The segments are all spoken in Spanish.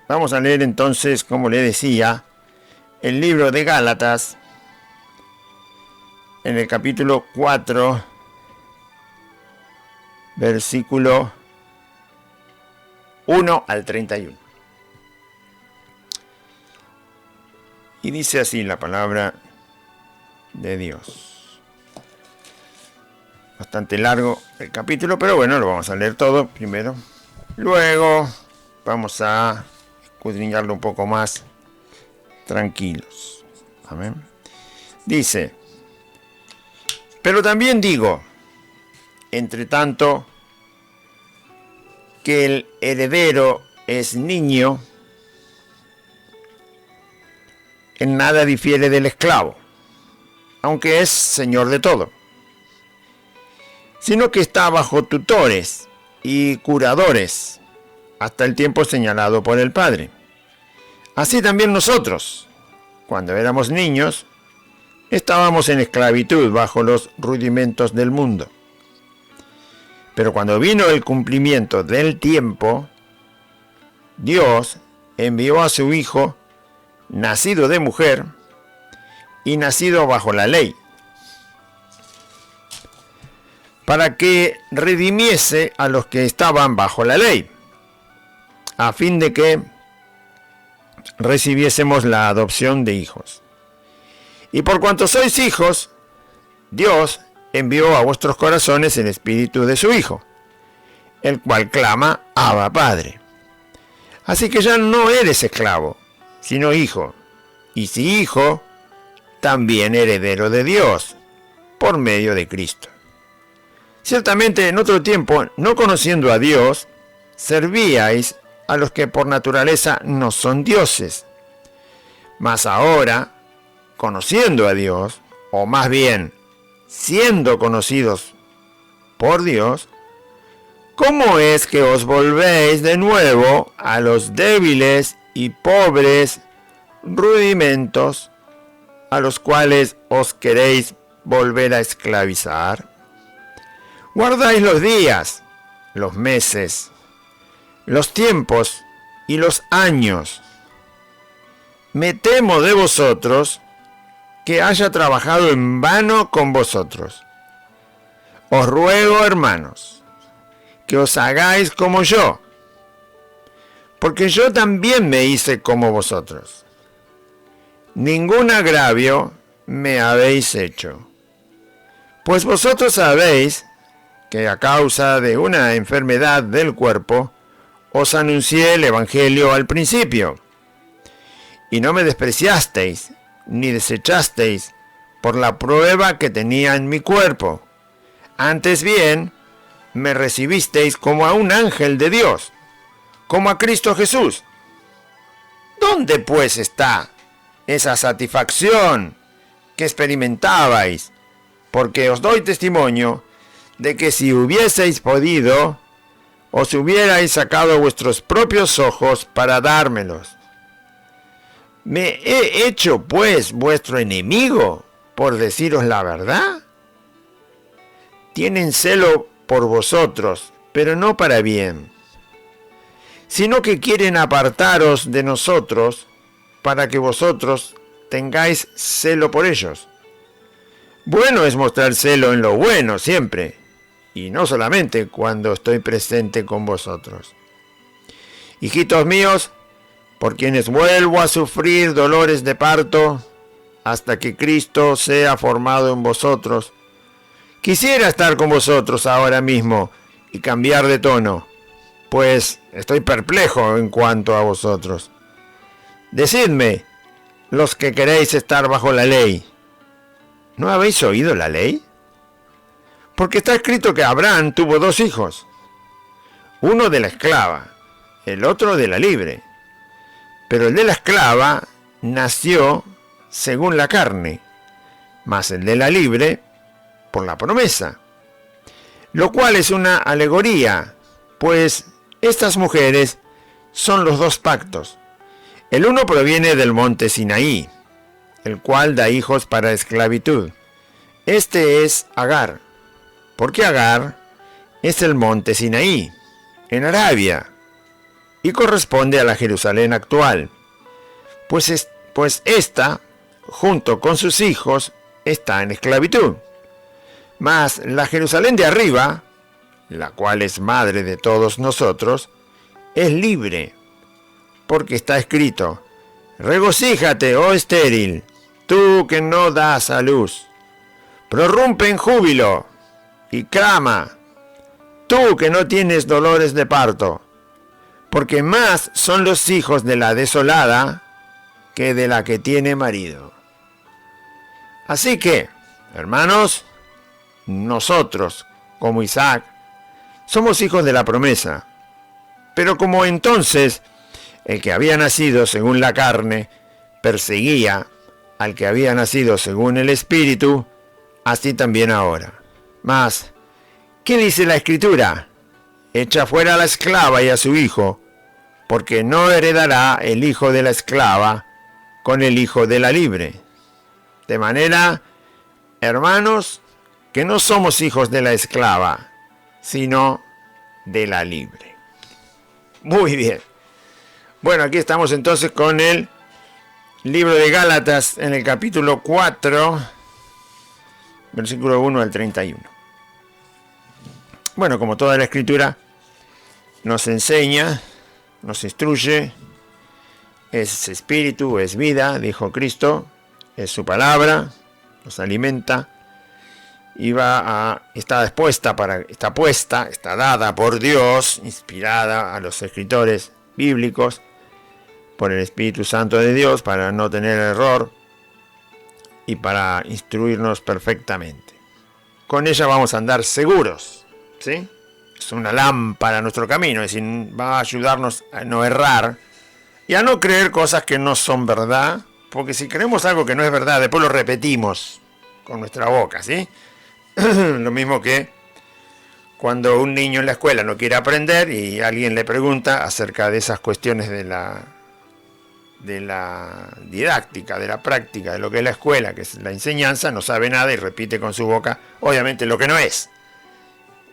Vamos a leer entonces, como le decía, el libro de Gálatas, en el capítulo 4, versículo 1 al 31. Y dice así la palabra de Dios. Bastante largo el capítulo, pero bueno, lo vamos a leer todo primero. Luego vamos a escudriñarlo un poco más tranquilos. Amén. Dice: pero también digo, entre tanto, que el heredero es niño, en nada difiere del esclavo, aunque es señor de todo, sino que está bajo tutores y curadores hasta el tiempo señalado por el Padre. Así también nosotros, cuando éramos niños, estábamos en esclavitud bajo los rudimentos del mundo. Pero cuando vino el cumplimiento del tiempo, Dios envió a su Hijo, nacido de mujer y nacido bajo la ley, para que redimiese a los que estaban bajo la ley, a fin de que recibiésemos la adopción de hijos. Y por cuanto sois hijos, Dios envió a vuestros corazones el espíritu de su Hijo, el cual clama: Abba, Padre. Así que ya no eres esclavo, sino hijo, y si hijo, también heredero de Dios, por medio de Cristo. Ciertamente en otro tiempo, no conociendo a Dios, servíais a los que por naturaleza no son dioses. Mas ahora, conociendo a Dios, o más bien, siendo conocidos por Dios, ¿cómo es que os volvéis de nuevo a los débiles y pobres rudimentos a los cuales os queréis volver a esclavizar? Guardáis los días, los meses, los tiempos y los años. Me temo de vosotros que haya trabajado en vano con vosotros. Os ruego, hermanos, que os hagáis como yo, porque yo también me hice como vosotros. Ningún agravio me habéis hecho, pues vosotros sabéis que a causa de una enfermedad del cuerpo os anuncié el Evangelio al principio, y no me despreciasteis ni desechasteis por la prueba que tenía en mi cuerpo. Antes bien, me recibisteis como a un ángel de Dios, como a Cristo Jesús. ¿Dónde pues está esa satisfacción que experimentabais? Porque os doy testimonio de que si hubieseis podido, os hubierais sacado vuestros propios ojos para dármelos. ¿Me he hecho, pues, vuestro enemigo por deciros la verdad? Tienen celo por vosotros, pero no para bien, sino que quieren apartaros de nosotros para que vosotros tengáis celo por ellos. Bueno es mostrar celo en lo bueno siempre, y no solamente cuando estoy presente con vosotros. Hijitos míos, por quienes vuelvo a sufrir dolores de parto, hasta que Cristo sea formado en vosotros, quisiera estar con vosotros ahora mismo y cambiar de tono, pues estoy perplejo en cuanto a vosotros. Decidme, los que queréis estar bajo la ley, ¿no habéis oído la ley? Porque está escrito que Abraham tuvo 2 hijos, uno de la esclava, el otro de la libre. Pero el de la esclava nació según la carne, mas el de la libre por la promesa. Lo cual es una alegoría, pues estas mujeres son los 2 pactos. El uno proviene del monte Sinaí, el cual da hijos para esclavitud. Este es Agar, porque Agar es el monte Sinaí, en Arabia, y corresponde a la Jerusalén actual, pues ésta, junto con sus hijos, está en esclavitud. Mas la Jerusalén de arriba, la cual es madre de todos nosotros, es libre, porque está escrito: regocíjate, oh estéril, tú que no das a luz, prorrumpe en júbilo y clama, tú que no tienes dolores de parto, porque más son los hijos de la desolada que de la que tiene marido. Así que, hermanos, nosotros, como Isaac, somos hijos de la promesa. Pero como entonces el que había nacido según la carne perseguía al que había nacido según el Espíritu, así también ahora. Mas, ¿qué dice la Escritura? Echa fuera a la esclava y a su hijo, porque no heredará el hijo de la esclava con el hijo de la libre. De manera, hermanos, que no somos hijos de la esclava, sino de la libre. Muy bien. Bueno, aquí estamos entonces con el libro de Gálatas en el capítulo 4, versículo 1 al 31. Bueno, como toda la Escritura nos enseña, nos instruye, es espíritu, es vida, dijo Cristo, es su palabra, nos alimenta y está dada por Dios, inspirada a los escritores bíblicos por el Espíritu Santo de Dios para no tener error y para instruirnos perfectamente. Con ella vamos a andar seguros, ¿sí? Es una lámpara a nuestro camino, es decir, va a ayudarnos a no errar y a no creer cosas que no son verdad, porque si creemos algo que no es verdad, después lo repetimos con nuestra boca, ¿sí? Lo mismo que cuando un niño en la escuela no quiere aprender y alguien le pregunta acerca de esas cuestiones de la didáctica, de la práctica, de lo que es la escuela, que es la enseñanza, no sabe nada y repite con su boca, obviamente, lo que no es.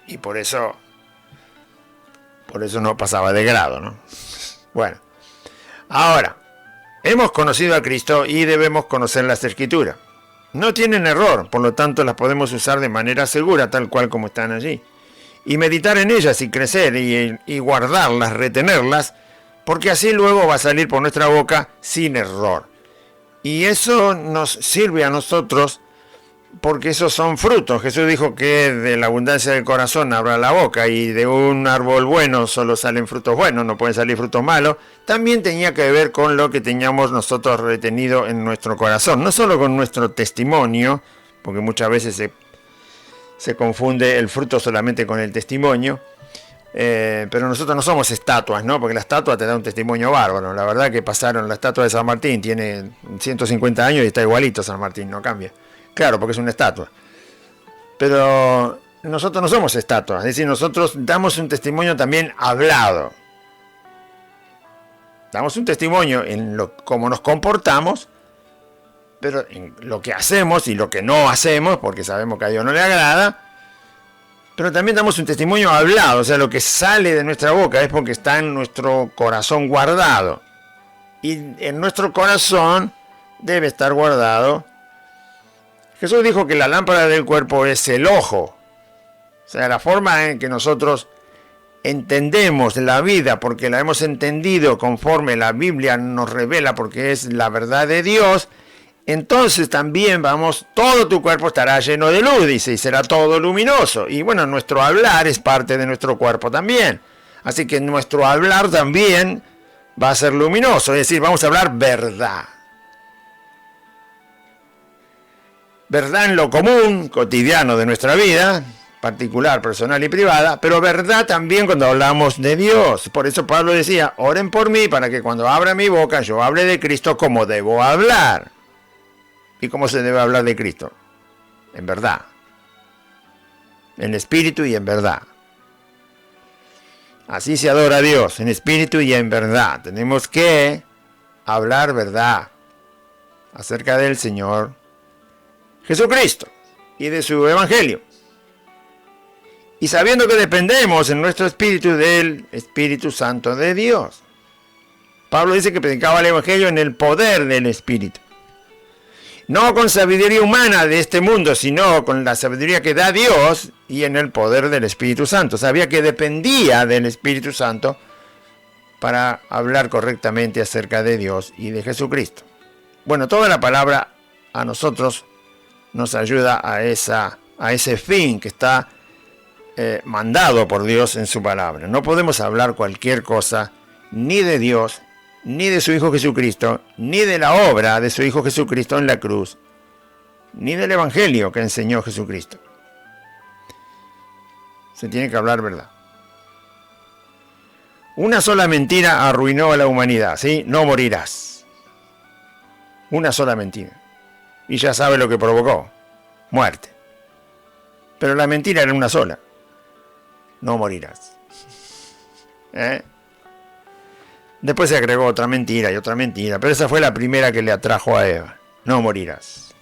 Y por eso no pasaba de grado, ¿no? Bueno, ahora, hemos conocido a Cristo y debemos conocer las Escrituras. No tienen error, por lo tanto las podemos usar de manera segura, tal cual como están allí. Y meditar en ellas y crecer y guardarlas, retenerlas, porque así luego va a salir por nuestra boca sin error. Y eso nos sirve a nosotros porque esos son frutos. Jesús dijo que de la abundancia del corazón habla la boca y de un árbol bueno solo salen frutos buenos, no pueden salir frutos malos. También tenía que ver con lo que teníamos nosotros retenido en nuestro corazón, no solo con nuestro testimonio, porque muchas veces se confunde el fruto solamente con el testimonio, pero nosotros no somos estatuas, ¿no? Porque la estatua te da un testimonio bárbaro. La verdad que pasaron la estatua de San Martín, tiene 150 años y está igualito San Martín, no cambia. Claro, porque es una estatua. Pero nosotros no somos estatuas, es decir, nosotros damos un testimonio también hablado. Damos un testimonio en cómo nos comportamos, pero en lo que hacemos y lo que no hacemos, porque sabemos que a Dios no le agrada. Pero también damos un testimonio hablado, o sea, lo que sale de nuestra boca es porque está en nuestro corazón guardado. Y en nuestro corazón debe estar guardado. Jesús dijo que la lámpara del cuerpo es el ojo. O sea, la forma en que nosotros entendemos la vida, porque la hemos entendido conforme la Biblia nos revela, porque es la verdad de Dios, entonces también todo tu cuerpo estará lleno de luz, dice, y será todo luminoso. Y bueno, nuestro hablar es parte de nuestro cuerpo también. Así que nuestro hablar también va a ser luminoso, es decir, vamos a hablar verdad. Verdad en lo común, cotidiano de nuestra vida, particular, personal y privada, pero verdad también cuando hablamos de Dios. Por eso Pablo decía, oren por mí para que cuando abra mi boca yo hable de Cristo como debo hablar. ¿Y cómo se debe hablar de Cristo? En verdad. En espíritu y en verdad. Así se adora a Dios, en espíritu y en verdad. Tenemos que hablar verdad acerca del Señor Jesucristo y de su Evangelio. y sabiendo que dependemos en nuestro espíritu del Espíritu Santo de Dios. Pablo dice que predicaba el Evangelio en el poder del Espíritu. No con sabiduría humana de este mundo, sino con la sabiduría que da Dios y en el poder del Espíritu Santo. Sabía que dependía del Espíritu Santo para hablar correctamente acerca de Dios y de Jesucristo. Bueno, toda la palabra a nosotros nos ayuda a ese fin que está mandado por Dios en su palabra. No podemos hablar cualquier cosa ni de Dios, ni de su Hijo Jesucristo, ni de la obra de su Hijo Jesucristo en la cruz, ni del Evangelio que enseñó Jesucristo. Se tiene que hablar verdad. Una sola mentira arruinó a la humanidad, ¿sí? No morirás. Una sola mentira. Y ya sabe lo que provocó. Muerte. Pero la mentira era una sola. No morirás. Después se agregó otra mentira y otra mentira, pero esa fue la primera que le atrajo a Eva. No morirás.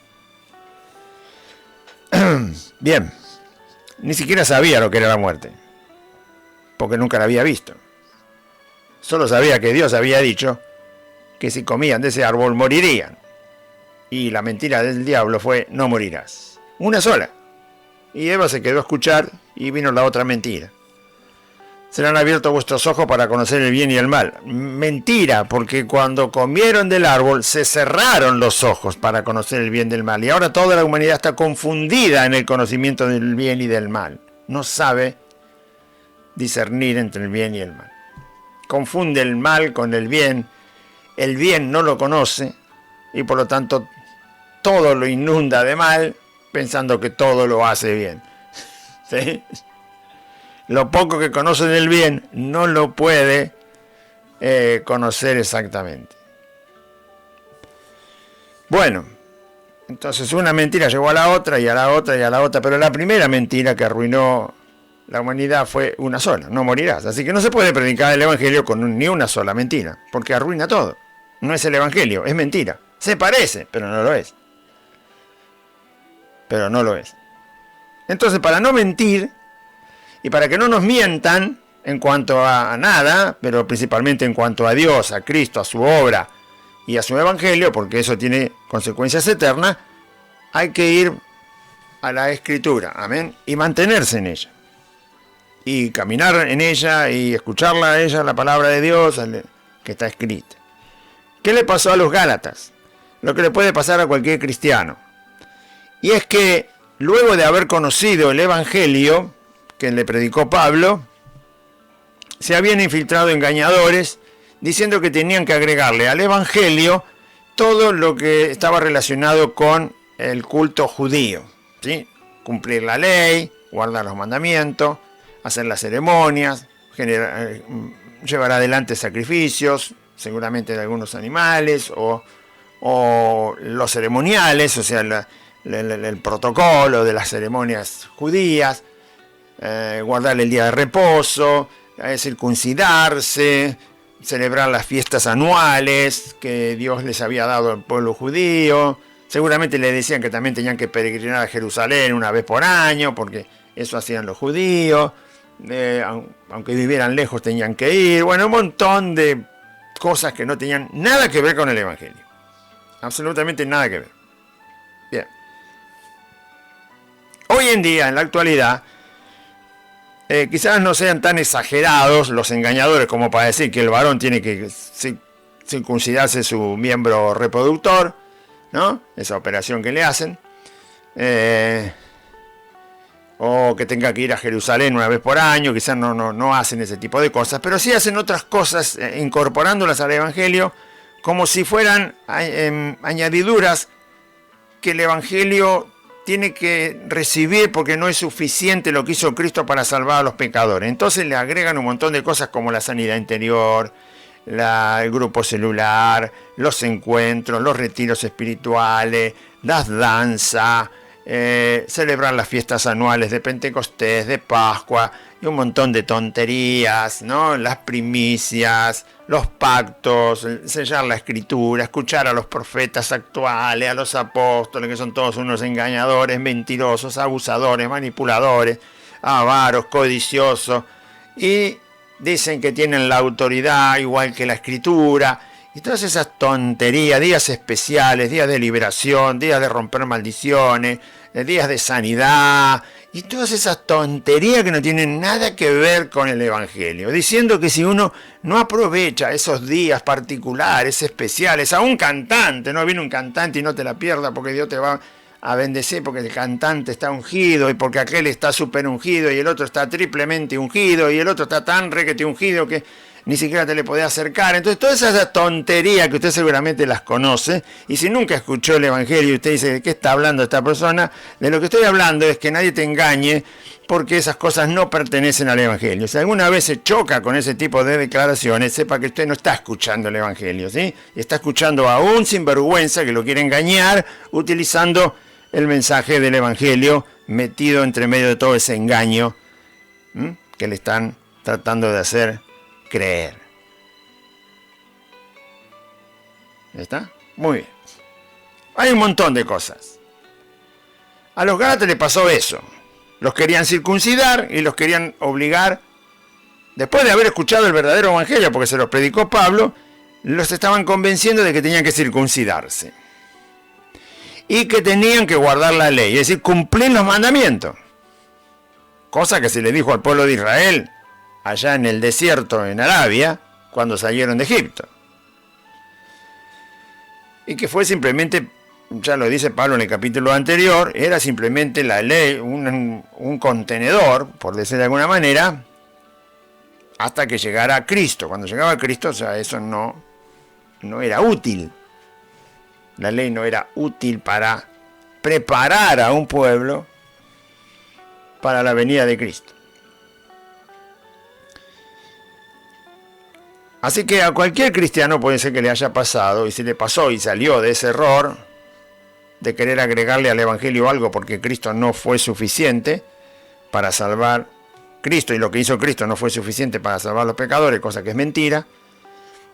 Bien. Ni siquiera sabía lo que era la muerte, porque nunca la había visto. Solo sabía que Dios había dicho que si comían de ese árbol morirían. Y la mentira del diablo fue, no morirás. Una sola. Y Eva se quedó a escuchar y vino la otra mentira. Serán abiertos vuestros ojos para conocer el bien y el mal. Mentira, porque cuando comieron del árbol se cerraron los ojos para conocer el bien y el mal. Y ahora toda la humanidad está confundida en el conocimiento del bien y del mal. No sabe discernir entre el bien y el mal. Confunde el mal con el bien no lo conoce y por lo tanto todo lo inunda de mal pensando que todo lo hace bien. ¿Sí? Lo poco que conoce del bien no lo puede conocer exactamente. Bueno, entonces una mentira llegó a la otra y a la otra y a la otra, pero la primera mentira que arruinó la humanidad fue una sola, no morirás. Así que no se puede predicar el Evangelio con ni una sola mentira, porque arruina todo. No es el Evangelio, es mentira. Se parece, pero no lo es. Pero no lo es. Entonces, para no mentir, y para que no nos mientan en cuanto a nada, pero principalmente en cuanto a Dios, a Cristo, a su obra y a su Evangelio, porque eso tiene consecuencias eternas, hay que ir a la Escritura, amén, y mantenerse en ella. Y caminar en ella y escucharla a ella, la palabra de Dios que está escrita. ¿Qué le pasó a los Gálatas? Lo que le puede pasar a cualquier cristiano. Y es que luego de haber conocido el Evangelio que le predicó Pablo, se habían infiltrado engañadores diciendo que tenían que agregarle al Evangelio todo lo que estaba relacionado con el culto judío, ¿sí? Cumplir la ley, guardar los mandamientos, hacer las ceremonias, llevar adelante sacrificios, seguramente de algunos animales, o los ceremoniales, o sea, el protocolo de las ceremonias judías, guardar el día de reposo, circuncidarse, celebrar las fiestas anuales que Dios les había dado al pueblo judío. Seguramente le decían que también tenían que peregrinar a Jerusalén una vez por año, porque eso hacían los judíos. Aunque vivieran lejos tenían que ir. Bueno, un montón de cosas que no tenían nada que ver con el Evangelio. Absolutamente nada que ver. Bien. Hoy en día, en la actualidad, quizás no sean tan exagerados los engañadores como para decir que el varón tiene que circuncidarse su miembro reproductor, ¿no? Esa operación que le hacen. O que tenga que ir a Jerusalén una vez por año, quizás no hacen ese tipo de cosas, pero sí hacen otras cosas incorporándolas al Evangelio como si fueran añadiduras que el Evangelio tiene que recibir porque no es suficiente lo que hizo Cristo para salvar a los pecadores. Entonces le agregan un montón de cosas como la sanidad interior, el grupo celular, los encuentros, los retiros espirituales, las danzas, celebrar las fiestas anuales de Pentecostés, de Pascua y un montón de tonterías, ¿no? Las primicias, los pactos, sellar la escritura, escuchar a los profetas actuales, a los apóstoles, que son todos unos engañadores, mentirosos, abusadores, manipuladores, avaros, codiciosos, y dicen que tienen la autoridad igual que la Escritura, y todas esas tonterías, días especiales, días de liberación, días de romper maldiciones, días de sanidad, y todas esas tonterías que no tienen nada que ver con el Evangelio, diciendo que si uno no aprovecha esos días particulares, especiales, a un cantante, no viene un cantante y no te la pierdas porque Dios te va a bendecir porque el cantante está ungido y porque aquel está súper ungido y el otro está triplemente ungido y el otro está tan requete ungido que ni siquiera te le podés acercar. Entonces todas esas tonterías que usted seguramente las conoce, y si nunca escuchó el Evangelio y usted dice ¿de qué está hablando esta persona? De lo que estoy hablando es que nadie te engañe, porque esas cosas no pertenecen al Evangelio. Si alguna vez se choca con ese tipo de declaraciones, sepa que usted no está escuchando el Evangelio, ¿sí? Está escuchando a un sinvergüenza que lo quiere engañar utilizando el mensaje del Evangelio metido entre medio de todo ese engaño que le están tratando de hacer creer. ¿Está? Muy bien. Hay un montón de cosas. A los Gálatas les pasó eso. Los querían circuncidar y los querían obligar, después de haber escuchado el verdadero evangelio, porque se los predicó Pablo, los estaban convenciendo de que tenían que circuncidarse. Y que tenían que guardar la ley, es decir, cumplir los mandamientos. Cosa que se le dijo al pueblo de Israel allá en el desierto en Arabia, cuando salieron de Egipto. Y que fue simplemente, ya lo dice Pablo en el capítulo anterior, era simplemente la ley, un contenedor, por decir de alguna manera, hasta que llegara Cristo. Cuando llegaba Cristo, o sea, eso no era útil. La ley no era útil para preparar a un pueblo para la venida de Cristo. Así que a cualquier cristiano puede ser que le haya pasado, y si le pasó y salió de ese error de querer agregarle al Evangelio algo porque Cristo no fue suficiente para salvar Cristo, y lo que hizo Cristo no fue suficiente para salvar a los pecadores, cosa que es mentira,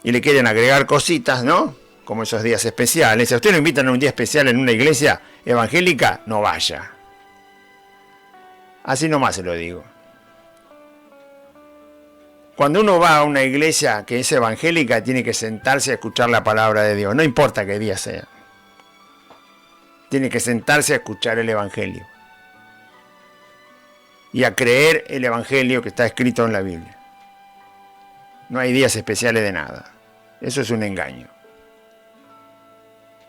y le quieren agregar cositas, ¿no? Como esos días especiales. Si a usted lo invitan a un día especial en una iglesia evangélica, no vaya. Así nomás se lo digo. Cuando uno va a una iglesia que es evangélica, tiene que sentarse a escuchar la palabra de Dios, no importa qué día sea. Tiene que sentarse a escuchar el Evangelio y a creer el Evangelio que está escrito en la Biblia. No hay días especiales de nada. Eso es un engaño.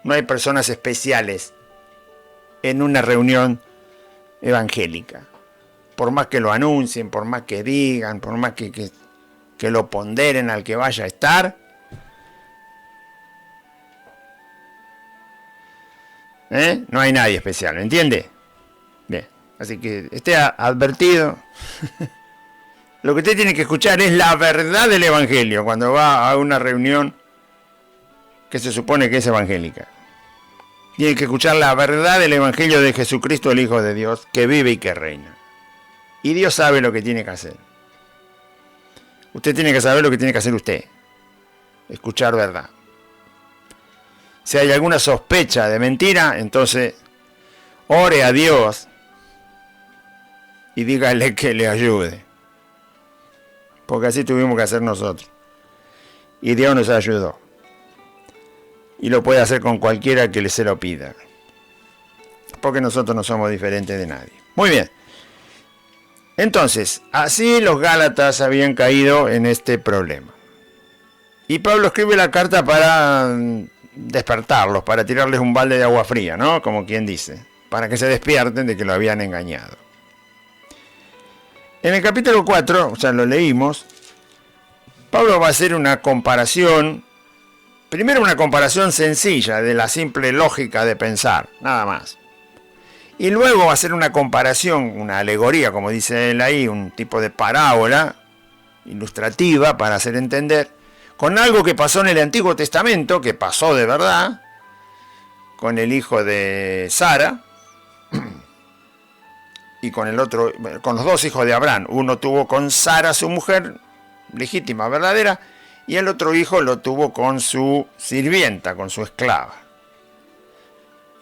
No hay personas especiales en una reunión evangélica. Por más que lo anuncien, por más que digan, por más que lo ponderen al que vaya a estar, no hay nadie especial, ¿entiende? Bien, así que esté advertido. Lo que usted tiene que escuchar es la verdad del Evangelio cuando va a una reunión que se supone que es evangélica. Tiene que escuchar la verdad del Evangelio de Jesucristo, el Hijo de Dios, que vive y que reina. Y Dios sabe lo que tiene que hacer. Usted tiene que saber lo que tiene que hacer usted. Escuchar verdad. Si hay alguna sospecha de mentira, entonces ore a Dios y dígale que le ayude. Porque así tuvimos que hacer nosotros. Y Dios nos ayudó. Y lo puede hacer con cualquiera que se lo pida. Porque nosotros no somos diferentes de nadie. Muy bien. Entonces, así los Gálatas habían caído en este problema. Y Pablo escribe la carta para despertarlos, para tirarles un balde de agua fría, ¿no? Como quien dice, para que se despierten de que lo habían engañado. En el capítulo 4, o sea, lo leímos, Pablo va a hacer una comparación, primero una comparación sencilla de la simple lógica de pensar, nada más. Y luego va a hacer una comparación, una alegoría, como dice él ahí, un tipo de parábola ilustrativa para hacer entender, con algo que pasó en el Antiguo Testamento, que pasó de verdad, con el hijo de Sara y con el otro, con los dos hijos de Abraham. Uno tuvo con Sara, su mujer legítima, verdadera, y el otro hijo lo tuvo con su sirvienta, con su esclava.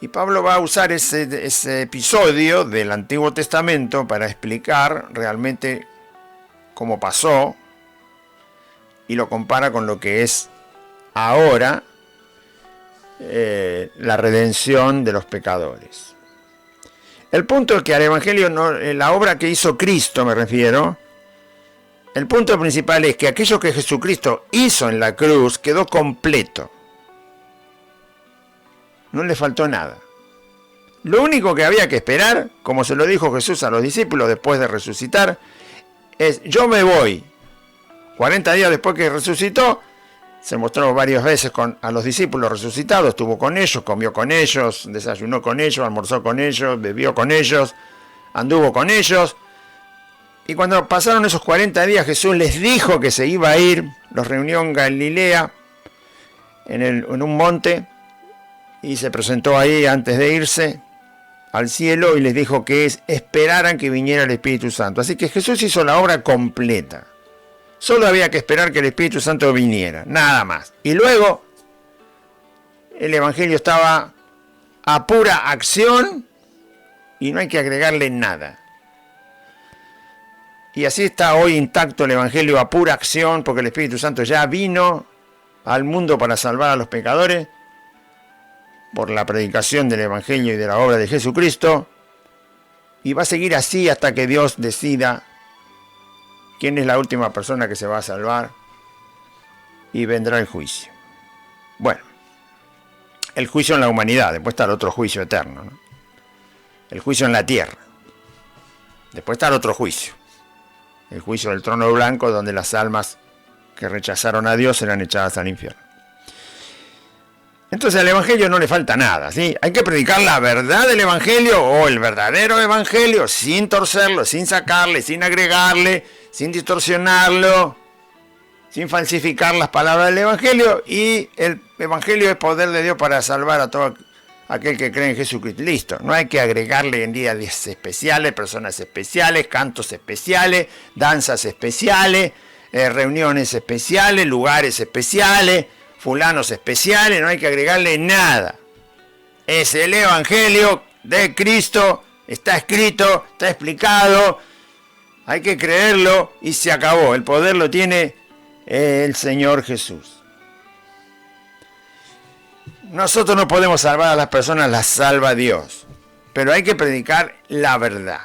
Y Pablo va a usar ese episodio del Antiguo Testamento para explicar realmente cómo pasó y lo compara con lo que es ahora la redención de los pecadores. El punto es que al Evangelio, la obra que hizo Cristo me refiero, el punto principal es que aquello que Jesucristo hizo en la cruz quedó completo. No le faltó nada. Lo único que había que esperar, como se lo dijo Jesús a los discípulos después de resucitar, es: yo me voy. 40 días después que resucitó, se mostró varias veces a los discípulos resucitados, estuvo con ellos, comió con ellos, desayunó con ellos, almorzó con ellos, bebió con ellos, anduvo con ellos. Y cuando pasaron esos 40 días, Jesús les dijo que se iba a ir, los reunió en Galilea, en un monte, y se presentó ahí antes de irse al cielo y les dijo que esperaran que viniera el Espíritu Santo. Así que Jesús hizo la obra completa. Solo había que esperar que el Espíritu Santo viniera, nada más. Y luego el Evangelio estaba a pura acción y no hay que agregarle nada. Y así está hoy intacto el Evangelio a pura acción, porque el Espíritu Santo ya vino al mundo para salvar a los pecadores por la predicación del Evangelio y de la obra de Jesucristo, y va a seguir así hasta que Dios decida quién es la última persona que se va a salvar y vendrá el juicio. Bueno, el juicio en la humanidad, después está el otro juicio eterno, ¿no? El juicio en la tierra, después está el otro juicio, el juicio del trono blanco, donde las almas que rechazaron a Dios serán echadas al infierno. Entonces al Evangelio no le falta nada, ¿sí? Hay que predicar la verdad del Evangelio, o el verdadero Evangelio, sin torcerlo, sin sacarle, sin agregarle, sin distorsionarlo, sin falsificar las palabras del Evangelio. Y el Evangelio es poder de Dios para salvar a todo aquel que cree en Jesucristo. Listo, no hay que agregarle en días especiales, personas especiales, cantos especiales, danzas especiales, reuniones especiales, lugares especiales, fulanos especiales, no hay que agregarle nada. Es el Evangelio de Cristo, está escrito, está explicado, hay que creerlo y se acabó. El poder lo tiene el Señor Jesús. Nosotros no podemos salvar a las personas, las salva Dios, pero hay que predicar la verdad.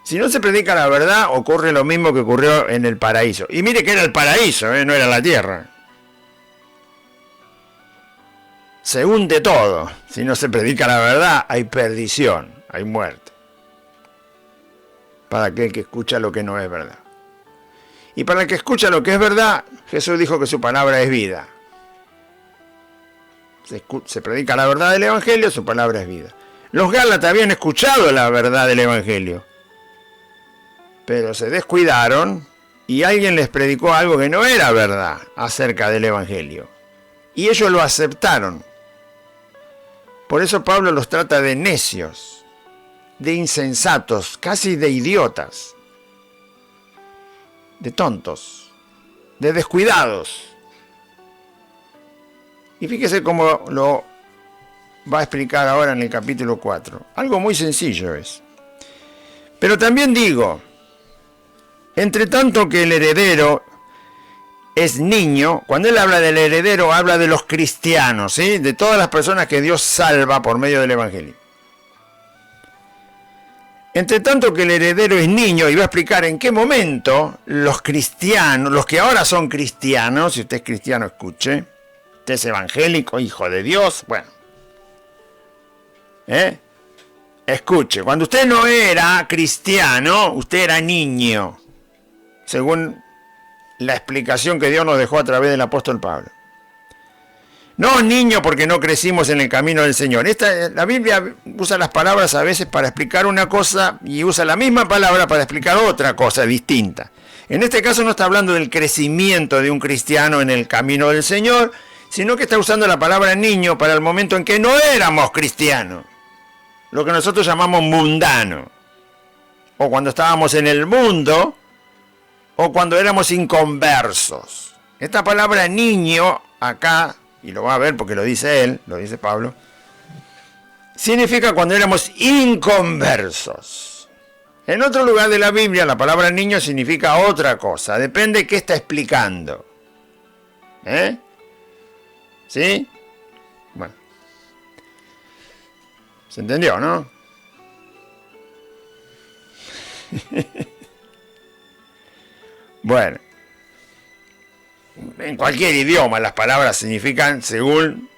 Si no se predica la verdad, ocurre lo mismo que ocurrió en el paraíso. Y mire que era el paraíso, no era la tierra. Se hunde todo. Si no se predica la verdad, hay perdición, hay muerte. Para aquel que escucha lo que no es verdad. Y para el que escucha lo que es verdad, Jesús dijo que su palabra es vida. Se predica la verdad del Evangelio, su palabra es vida. Los Gálatas habían escuchado la verdad del Evangelio, pero se descuidaron y alguien les predicó algo que no era verdad acerca del Evangelio. Y ellos lo aceptaron. Por eso Pablo los trata de necios, de insensatos, casi de idiotas, de tontos, de descuidados. Y fíjese cómo lo va a explicar ahora en el capítulo 4. Algo muy sencillo es. Pero también digo, entre tanto que el heredero es niño, cuando él habla del heredero, habla de los cristianos, ¿sí? De todas las personas que Dios salva por medio del Evangelio. Entre tanto que el heredero es niño, y va a explicar en qué momento los cristianos, los que ahora son cristianos, si usted es cristiano, escuche, usted es evangélico, hijo de Dios, bueno, escuche, cuando usted no era cristiano, usted era niño, según la explicación que Dios nos dejó a través del apóstol Pablo. No niño porque no crecimos en el camino del Señor. La Biblia usa las palabras a veces para explicar una cosa y usa la misma palabra para explicar otra cosa distinta. En este caso no está hablando del crecimiento de un cristiano en el camino del Señor, sino que está usando la palabra niño para el momento en que no éramos cristianos, lo que nosotros llamamos mundano, o cuando estábamos en el mundo, o cuando éramos inconversos. Esta palabra niño acá y lo va a ver porque lo dice él, lo dice Pablo, significa cuando éramos inconversos. En otro lugar de la Biblia la palabra niño significa otra cosa, depende de qué está explicando. ¿Sí? Bueno. ¿Se entendió, no? Bueno. En cualquier idioma las palabras significan según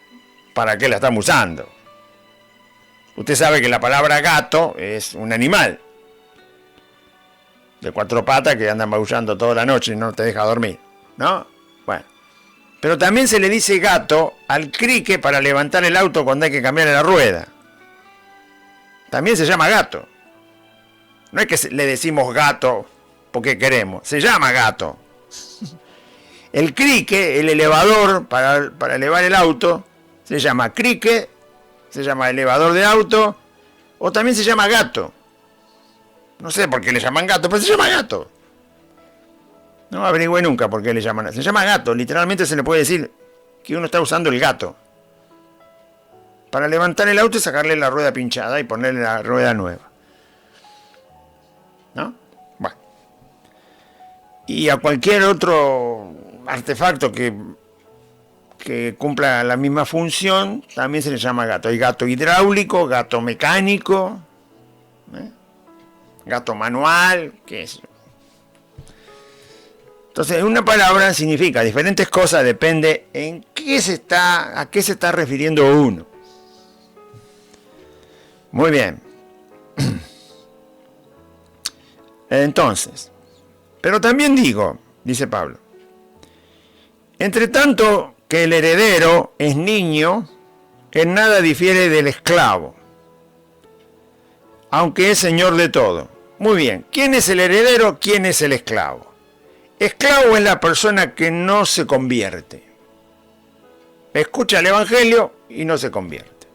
para qué la estamos usando. Usted sabe que la palabra gato es un animal de 4 patas que anda maullando toda la noche y no te deja dormir, ¿no? Bueno. Pero también se le dice gato al crique para levantar el auto cuando hay que cambiarle la rueda. También se llama gato. No es que le decimos gato porque queremos, se llama gato. El crique, el elevador para elevar el auto, se llama crique, se llama elevador de auto, o también se llama gato. No sé por qué le llaman gato, pero se llama gato. No averigüé nunca por qué le llaman gato. Se llama gato, literalmente se le puede decir que uno está usando el gato para levantar el auto y sacarle la rueda pinchada y ponerle la rueda nueva. ¿No? Bueno. Y a cualquier otro artefacto que cumpla la misma función, también se le llama gato. Hay gato hidráulico, gato mecánico, gato manual, ¿qué es? Entonces, una palabra significa diferentes cosas, depende a qué se está refiriendo uno. Muy bien. Entonces, pero también digo, dice Pablo, entre tanto que el heredero es niño, en nada difiere del esclavo, aunque es señor de todo. Muy bien, ¿quién es el heredero? ¿Quién es el esclavo? Esclavo es la persona que no se convierte. Escucha el Evangelio y no se convierte.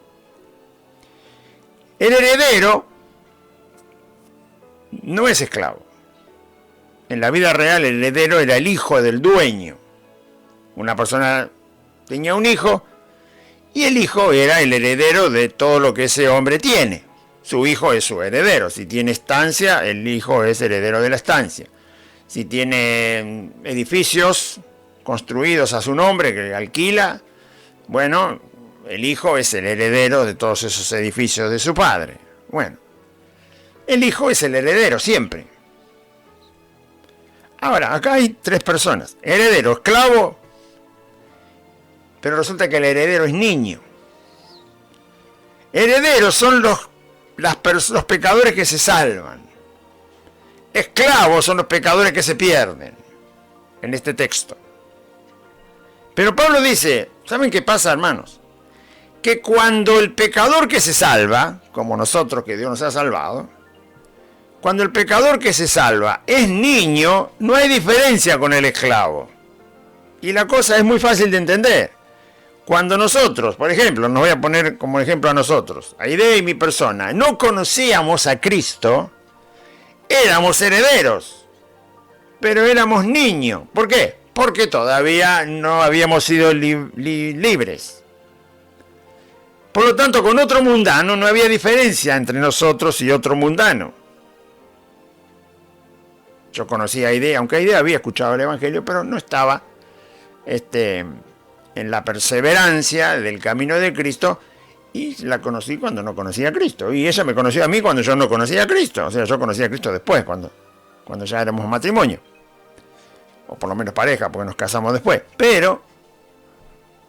El heredero no es esclavo. En la vida real el heredero era el hijo del dueño. Una persona tenía un hijo y el hijo era el heredero de todo lo que ese hombre tiene. Su hijo es su heredero. Si tiene estancia, el hijo es heredero de la estancia. Si tiene edificios construidos a su nombre que alquila, bueno, el hijo es el heredero de todos esos edificios de su padre. Bueno, el hijo es el heredero siempre. Ahora, acá hay 3 personas. Heredero, esclavo, pero resulta que el heredero es niño. Herederos son los pecadores que se salvan. Esclavos son los pecadores que se pierden en este texto. Pero Pablo dice, ¿saben qué pasa, hermanos? Que cuando el pecador que se salva, como nosotros que Dios nos ha salvado, cuando el pecador que se salva es niño, no hay diferencia con el esclavo. Y la cosa es muy fácil de entender. Cuando nosotros, por ejemplo, nos voy a poner como ejemplo a nosotros, Aide y mi persona, no conocíamos a Cristo, éramos herederos, pero éramos niños. ¿Por qué? Porque todavía no habíamos sido libres. Por lo tanto, con otro mundano no había diferencia entre nosotros y otro mundano. Yo conocía a Aide, aunque Aide había escuchado el Evangelio, pero no estaba en la perseverancia del camino de Cristo, y la conocí cuando no conocía a Cristo. Y ella me conoció a mí cuando yo no conocía a Cristo. O sea, yo conocí a Cristo después, cuando ya éramos matrimonio. O por lo menos pareja, porque nos casamos después. Pero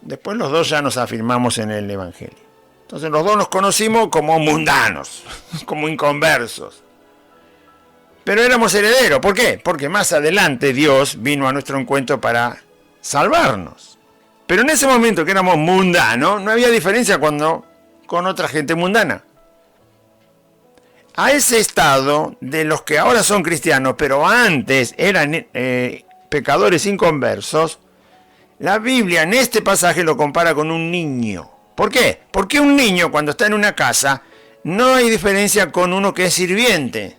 después los dos ya nos afirmamos en el Evangelio. Entonces los dos nos conocimos como mundanos, como inconversos. Pero éramos herederos. ¿Por qué? Porque más adelante Dios vino a nuestro encuentro para salvarnos. Pero en ese momento que éramos mundanos, no había diferencia con otra gente mundana. A ese estado de los que ahora son cristianos, pero antes eran pecadores inconversos, la Biblia en este pasaje lo compara con un niño. ¿Por qué? Porque un niño cuando está en una casa no hay diferencia con uno que es sirviente.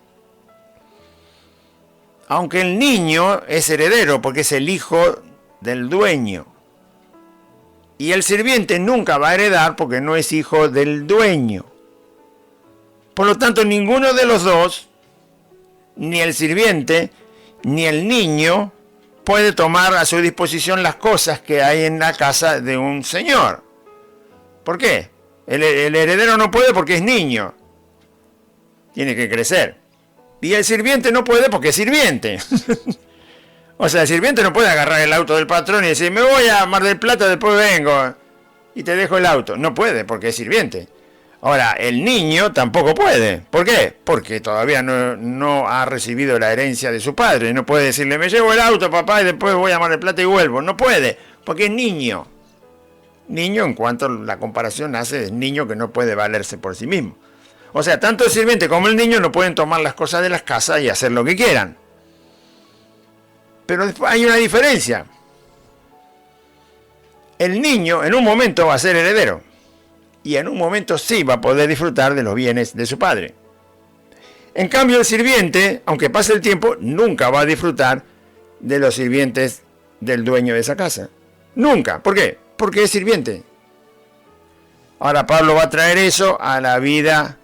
Aunque el niño es heredero porque es el hijo del dueño. Y el sirviente nunca va a heredar porque no es hijo del dueño. Por lo tanto, ninguno de los dos, ni el sirviente, ni el niño, puede tomar a su disposición las cosas que hay en la casa de un señor. ¿Por qué? El heredero no puede porque es niño. Tiene que crecer. Y el sirviente no puede porque es sirviente. O sea, el sirviente no puede agarrar el auto del patrón y decir, me voy a Mar del Plata, después vengo y te dejo el auto. No puede porque es sirviente. Ahora, el niño tampoco puede. ¿Por qué? Porque todavía no ha recibido la herencia de su padre. No puede decirle, me llevo el auto, papá, y después voy a Mar del Plata y vuelvo. No puede, porque es niño. Niño en cuanto la comparación hace de niño que no puede valerse por sí mismo. O sea, tanto el sirviente como el niño no pueden tomar las cosas de las casas y hacer lo que quieran. Pero hay una diferencia. El niño en un momento va a ser heredero. Y en un momento sí va a poder disfrutar de los bienes de su padre. En cambio, el sirviente, aunque pase el tiempo, nunca va a disfrutar de los sirvientes del dueño de esa casa. Nunca. ¿Por qué? Porque es sirviente. Ahora Pablo va a traer eso a la vida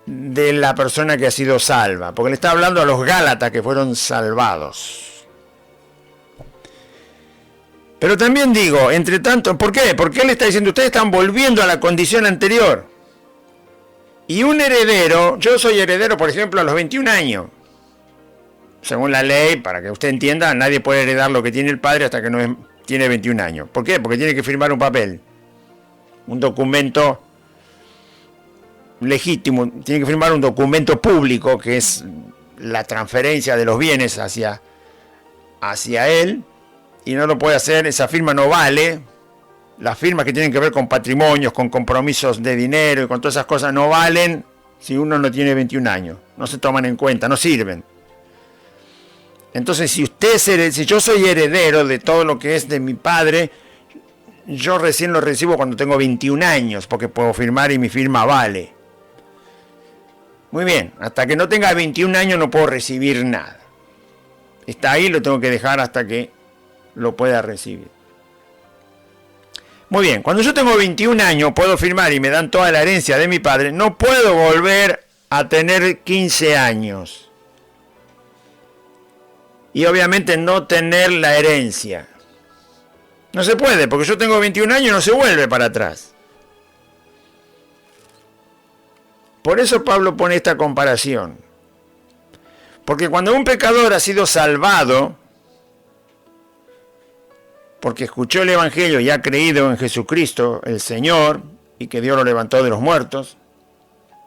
de la persona que ha sido salva, porque le está hablando a los Gálatas que fueron salvados. Pero también digo, entre tanto, ¿por qué? Porque él está diciendo, ustedes están volviendo a la condición anterior. Y un heredero, yo soy heredero, por ejemplo, a los 21 años. Según la ley, para que usted entienda, nadie puede heredar lo que tiene el padre hasta que tiene 21 años. ¿Por qué? Porque tiene que firmar un papel, un documento legítimo, tiene que firmar un documento público, que es la transferencia de los bienes hacia él. Y no lo puede hacer, esa firma no vale. Las firmas que tienen que ver con patrimonios, con compromisos de dinero y con todas esas cosas no valen si uno no tiene 21 años. No se toman en cuenta, no sirven. Entonces, si yo soy heredero de todo lo que es de mi padre, yo recién lo recibo cuando tengo 21 años, porque puedo firmar y mi firma vale. Muy bien, hasta que no tenga 21 años no puedo recibir nada. Está ahí, lo tengo que dejar hasta que lo pueda recibir. Muy bien, cuando yo tengo 21 años puedo firmar y me dan toda la herencia de mi padre, no puedo volver a tener 15 años. Y obviamente no tener la herencia. No se puede, porque yo tengo 21 años y no se vuelve para atrás. Por eso Pablo pone esta comparación. Porque cuando un pecador ha sido salvado, porque escuchó el Evangelio y ha creído en Jesucristo, el Señor, y que Dios lo levantó de los muertos,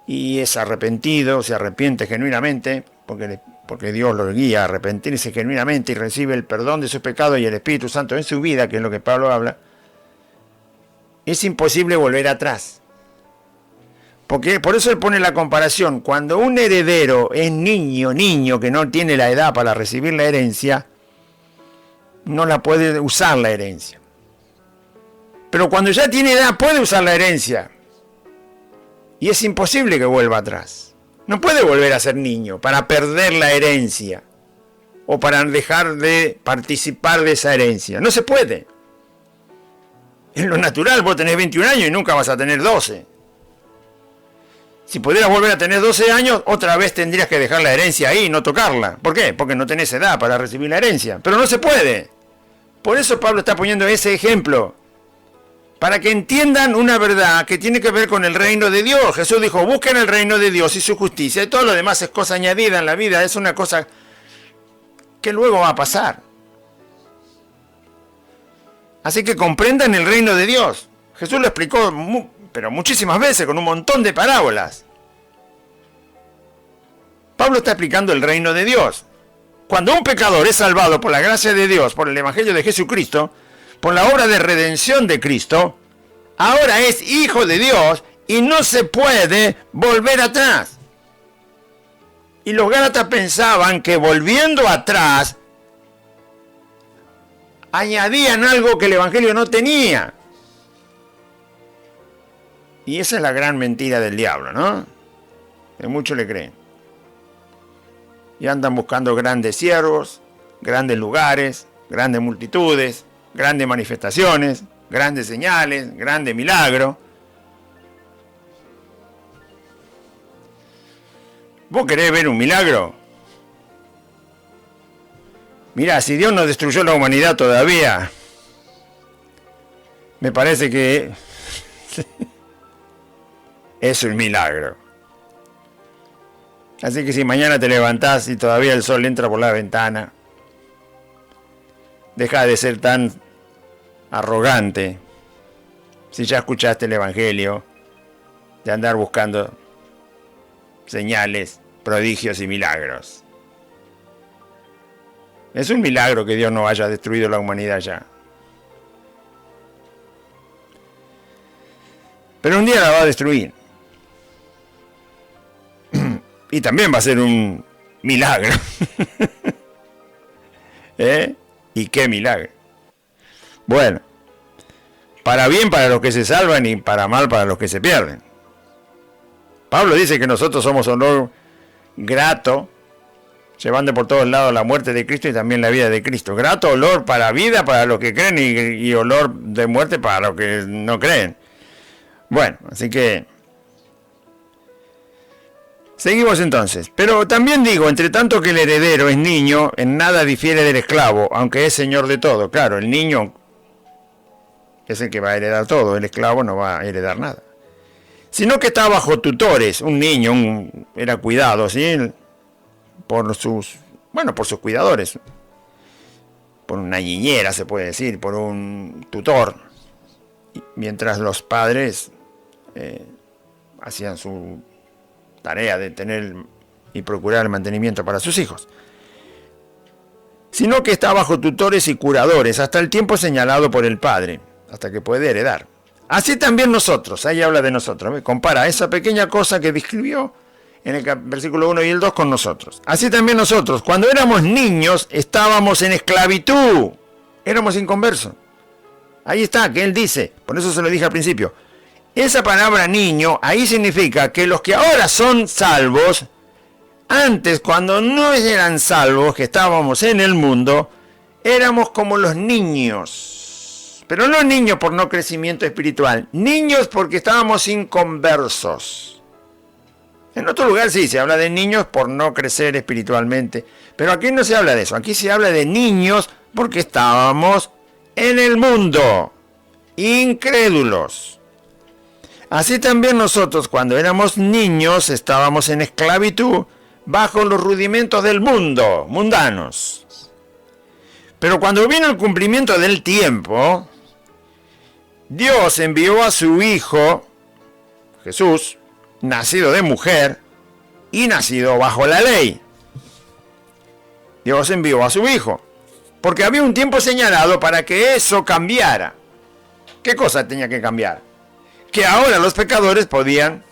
y es arrepentido, se arrepiente genuinamente, porque Dios lo guía a arrepentirse genuinamente y recibe el perdón de sus pecados y el Espíritu Santo en su vida, que es lo que Pablo habla, es imposible volver atrás. Porque por eso él pone la comparación. Cuando un heredero es niño que no tiene la edad para recibir la herencia, no la puede usar la herencia. Pero cuando ya tiene edad puede usar la herencia. Y es imposible que vuelva atrás. No puede volver a ser niño para perder la herencia o para dejar de participar de esa herencia. No se puede. En lo natural vos tenés 21 años y nunca vas a tener 12. Si pudieras volver a tener 12 años, otra vez tendrías que dejar la herencia ahí y no tocarla. ¿Por qué? Porque no tenés edad para recibir la herencia. Pero no se puede. Por eso Pablo está poniendo ese ejemplo. Para que entiendan una verdad que tiene que ver con el reino de Dios. Jesús dijo, busquen el reino de Dios y su justicia. Y todo lo demás es cosa añadida en la vida. Es una cosa que luego va a pasar. Así que comprendan el reino de Dios. Jesús lo explicó pero muchísimas veces, con un montón de parábolas. Pablo está explicando el reino de Dios. Cuando un pecador es salvado por la gracia de Dios, por el Evangelio de Jesucristo, por la obra de redención de Cristo, ahora es hijo de Dios y no se puede volver atrás. Y los Gálatas pensaban que volviendo atrás, añadían algo que el Evangelio no tenía. Y esa es la gran mentira del diablo, ¿no? Que muchos le creen. Y andan buscando grandes siervos, grandes lugares, grandes multitudes, grandes manifestaciones, grandes señales, grandes milagros. ¿Vos querés ver un milagro? Mirá, si Dios no destruyó la humanidad todavía, me parece que es un milagro. Así que si mañana te levantás y todavía el sol entra por la ventana, deja de ser tan arrogante. Si ya escuchaste el Evangelio, de andar buscando señales, prodigios y milagros. Es un milagro que Dios no haya destruido la humanidad ya. Pero un día la va a destruir. Y también va a ser un milagro. ¿Eh? ¿Y qué milagro? Bueno, para bien para los que se salvan y para mal para los que se pierden. Pablo dice que nosotros somos olor grato, llevando por todos lados la muerte de Cristo y también la vida de Cristo. Grato olor para vida para los que creen y olor de muerte para los que no creen. Bueno, así que seguimos entonces. Pero también digo, entre tanto que el heredero es niño, en nada difiere del esclavo, aunque es señor de todo. Claro, el niño es el que va a heredar todo, el esclavo no va a heredar nada. Sino que está bajo tutores. Un niño era cuidado, ¿sí? Por sus cuidadores. Por una niñera, se puede decir, por un tutor. Mientras los padres hacían su tarea de tener y procurar el mantenimiento para sus hijos. Sino que está bajo tutores y curadores hasta el tiempo señalado por el padre, hasta que puede heredar. Así también nosotros, ahí habla de nosotros, compara esa pequeña cosa que describió en el versículo 1 y el 2 con nosotros. Así también nosotros, cuando éramos niños, estábamos en esclavitud, éramos inconversos. Ahí está, que él dice, por eso se lo dije al principio, esa palabra niño, ahí significa que los que ahora son salvos, antes cuando no eran salvos, que estábamos en el mundo, éramos como los niños. Pero no niños por no crecimiento espiritual, niños porque estábamos inconversos. En otro lugar sí, se habla de niños por no crecer espiritualmente, pero aquí no se habla de eso, aquí se habla de niños porque estábamos en el mundo, incrédulos. Así también nosotros cuando éramos niños estábamos en esclavitud bajo los rudimentos del mundo, mundanos. Pero cuando vino el cumplimiento del tiempo, Dios envió a su Hijo, Jesús, nacido de mujer y nacido bajo la ley. Dios envió a su Hijo, porque había un tiempo señalado para que eso cambiara. ¿Qué cosa tenía que cambiar? Que ahora los pecadores podían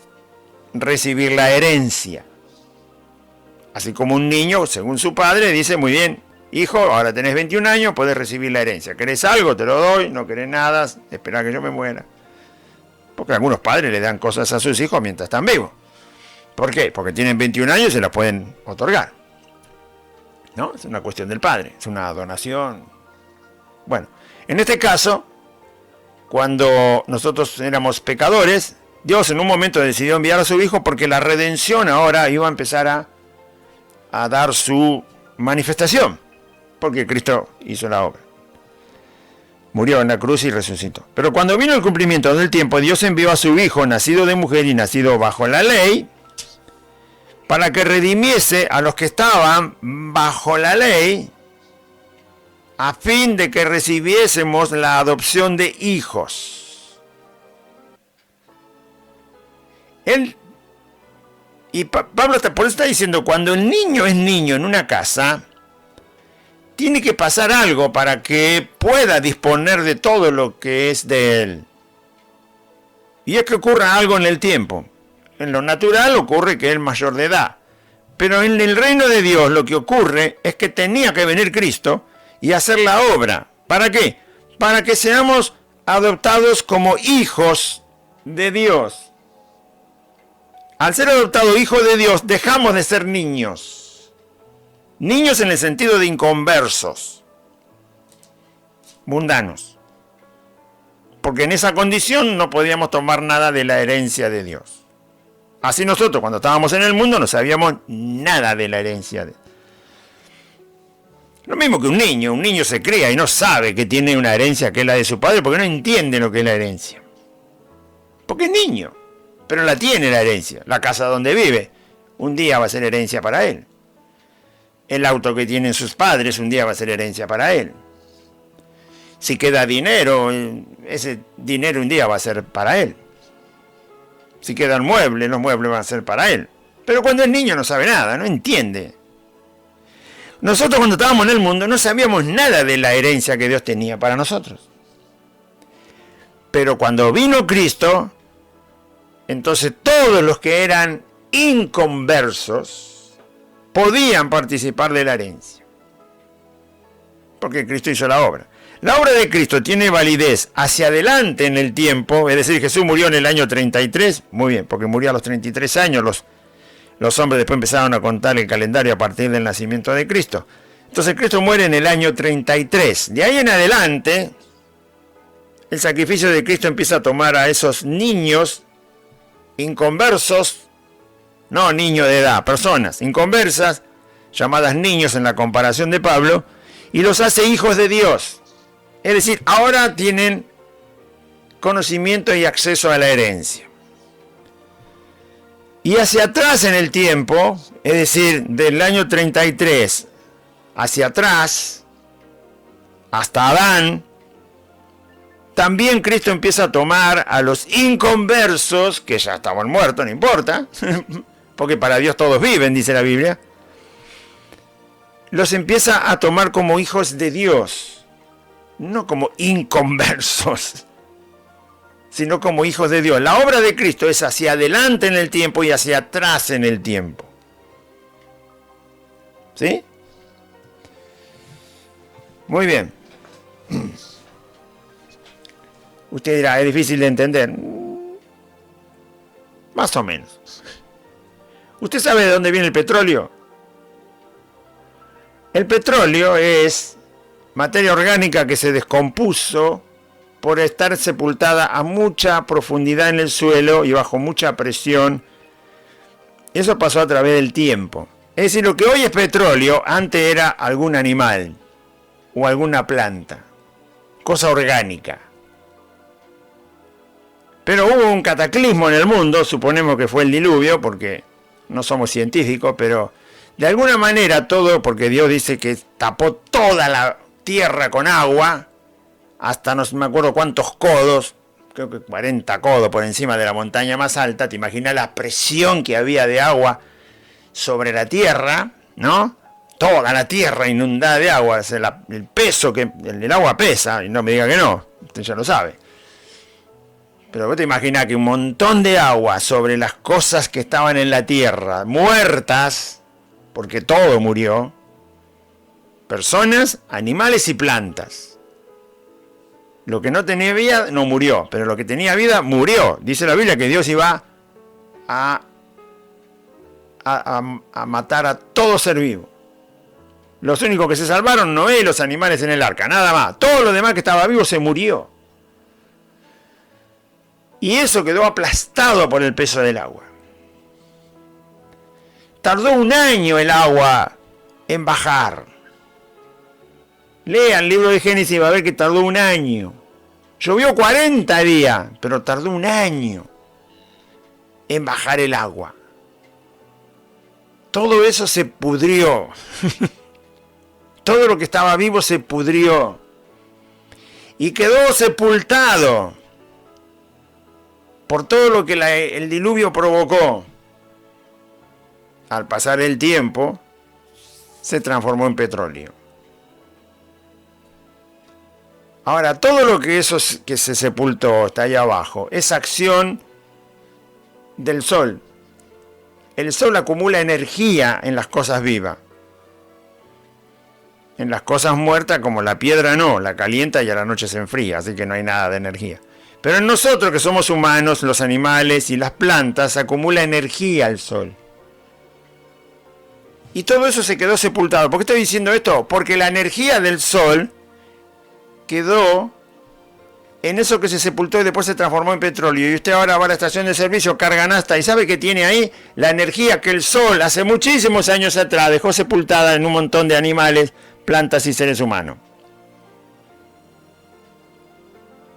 recibir la herencia. Así como un niño, según su padre, dice, muy bien, hijo, ahora tenés 21 años, podés recibir la herencia. ¿Querés algo? Te lo doy. No querés nada, esperá que yo me muera. Porque algunos padres le dan cosas a sus hijos mientras están vivos. ¿Por qué? Porque tienen 21 años y se las pueden otorgar. ¿No? Es una cuestión del padre, es una donación. Bueno, en este caso, cuando nosotros éramos pecadores, Dios en un momento decidió enviar a su Hijo porque la redención ahora iba a empezar a dar su manifestación. Porque Cristo hizo la obra. Murió en la cruz y resucitó. Pero cuando vino el cumplimiento del tiempo, Dios envió a su Hijo, nacido de mujer y nacido bajo la ley, para que redimiese a los que estaban bajo la ley, a fin de que recibiésemos la adopción de hijos. Pablo por eso está diciendo, cuando el niño es niño en una casa, tiene que pasar algo para que pueda disponer de todo lo que es de él. Y es que ocurra algo en el tiempo. En lo natural ocurre que es mayor de edad. Pero en el reino de Dios lo que ocurre es que tenía que venir Cristo y hacer la obra. ¿Para qué? Para que seamos adoptados como hijos de Dios. Al ser adoptado hijo de Dios, dejamos de ser niños. Niños en el sentido de inconversos. mundanos. Porque en esa condición no podíamos tomar nada de la herencia de Dios. Así nosotros, cuando estábamos en el mundo, no sabíamos nada de la herencia de Dios. Lo mismo que un niño se cría y no sabe que tiene una herencia que es la de su padre porque no entiende lo que es la herencia. Porque es niño, pero la tiene la herencia. La casa donde vive, un día va a ser herencia para él. El auto que tienen sus padres, un día va a ser herencia para él. Si queda dinero, ese dinero un día va a ser para él. Si quedan muebles, los muebles van a ser para él. Pero cuando es niño no sabe nada, no entiende. Nosotros cuando estábamos en el mundo no sabíamos nada de la herencia que Dios tenía para nosotros. Pero cuando vino Cristo, entonces todos los que eran inconversos podían participar de la herencia. Porque Cristo hizo la obra. La obra de Cristo tiene validez hacia adelante en el tiempo, es decir, Jesús murió en el año 33, muy bien, porque murió a los 33 años, los hombres después empezaron a contar el calendario a partir del nacimiento de Cristo. Entonces Cristo muere en el año 33. De ahí en adelante, el sacrificio de Cristo empieza a tomar a esos niños inconversos, no niños de edad, personas inconversas, llamadas niños en la comparación de Pablo, y los hace hijos de Dios. Es decir, ahora tienen conocimiento y acceso a la herencia. Y hacia atrás en el tiempo, es decir, del año 33 hacia atrás, hasta Adán, también Cristo empieza a tomar a los inconversos, que ya estaban muertos, no importa, porque para Dios todos viven, dice la Biblia, los empieza a tomar como hijos de Dios. No como inconversos, sino como hijos de Dios. La obra de Cristo es hacia adelante en el tiempo y hacia atrás en el tiempo. ¿Sí? Muy bien. Usted dirá, ¿es difícil de entender? Más o menos. ¿Usted sabe de dónde viene el petróleo? El petróleo es materia orgánica que se descompuso por estar sepultada a mucha profundidad en el suelo y bajo mucha presión. Eso pasó a través del tiempo. Es decir, lo que hoy es petróleo, antes era algún animal o alguna planta, cosa orgánica. Pero hubo un cataclismo en el mundo, suponemos que fue el diluvio, porque no somos científicos, pero de alguna manera todo, porque Dios dice que tapó toda la tierra con agua, hasta no me acuerdo cuántos codos, creo que 40 codos por encima de la montaña más alta. Te imaginas la presión que había de agua sobre la tierra, ¿no? Toda la tierra inundada de agua, el peso que el agua pesa, y no me diga que no, usted ya lo sabe. Pero vos te imaginás que un montón de agua sobre las cosas que estaban en la tierra, muertas, porque todo murió, personas, animales y plantas. Lo que no tenía vida no murió, pero lo que tenía vida murió. Dice la Biblia que Dios iba a matar a todo ser vivo. Los únicos que se salvaron, Noé y los animales en el arca, nada más. Todo lo demás que estaba vivo se murió. Y eso quedó aplastado por el peso del agua. Tardó un año el agua en bajar. Lean el libro de Génesis y va a ver que tardó un año. Llovió 40 días, pero tardó un año en bajar el agua. Todo eso se pudrió. Todo lo que estaba vivo se pudrió. Y quedó sepultado por todo lo que el diluvio provocó. Al pasar el tiempo, se transformó en petróleo. Ahora, todo lo que eso que se sepultó, está ahí abajo, es acción del sol. El sol acumula energía en las cosas vivas. En las cosas muertas, como la piedra no, la calienta y a la noche se enfría, así que no hay nada de energía. Pero en nosotros que somos humanos, los animales y las plantas, acumula energía el sol. Y todo eso se quedó sepultado. ¿Por qué estoy diciendo esto? Porque la energía del sol quedó en eso que se sepultó y después se transformó en petróleo. Y usted ahora va a la estación de servicio, carga nafta y sabe que tiene ahí la energía que el sol hace muchísimos años atrás dejó sepultada en un montón de animales, plantas y seres humanos.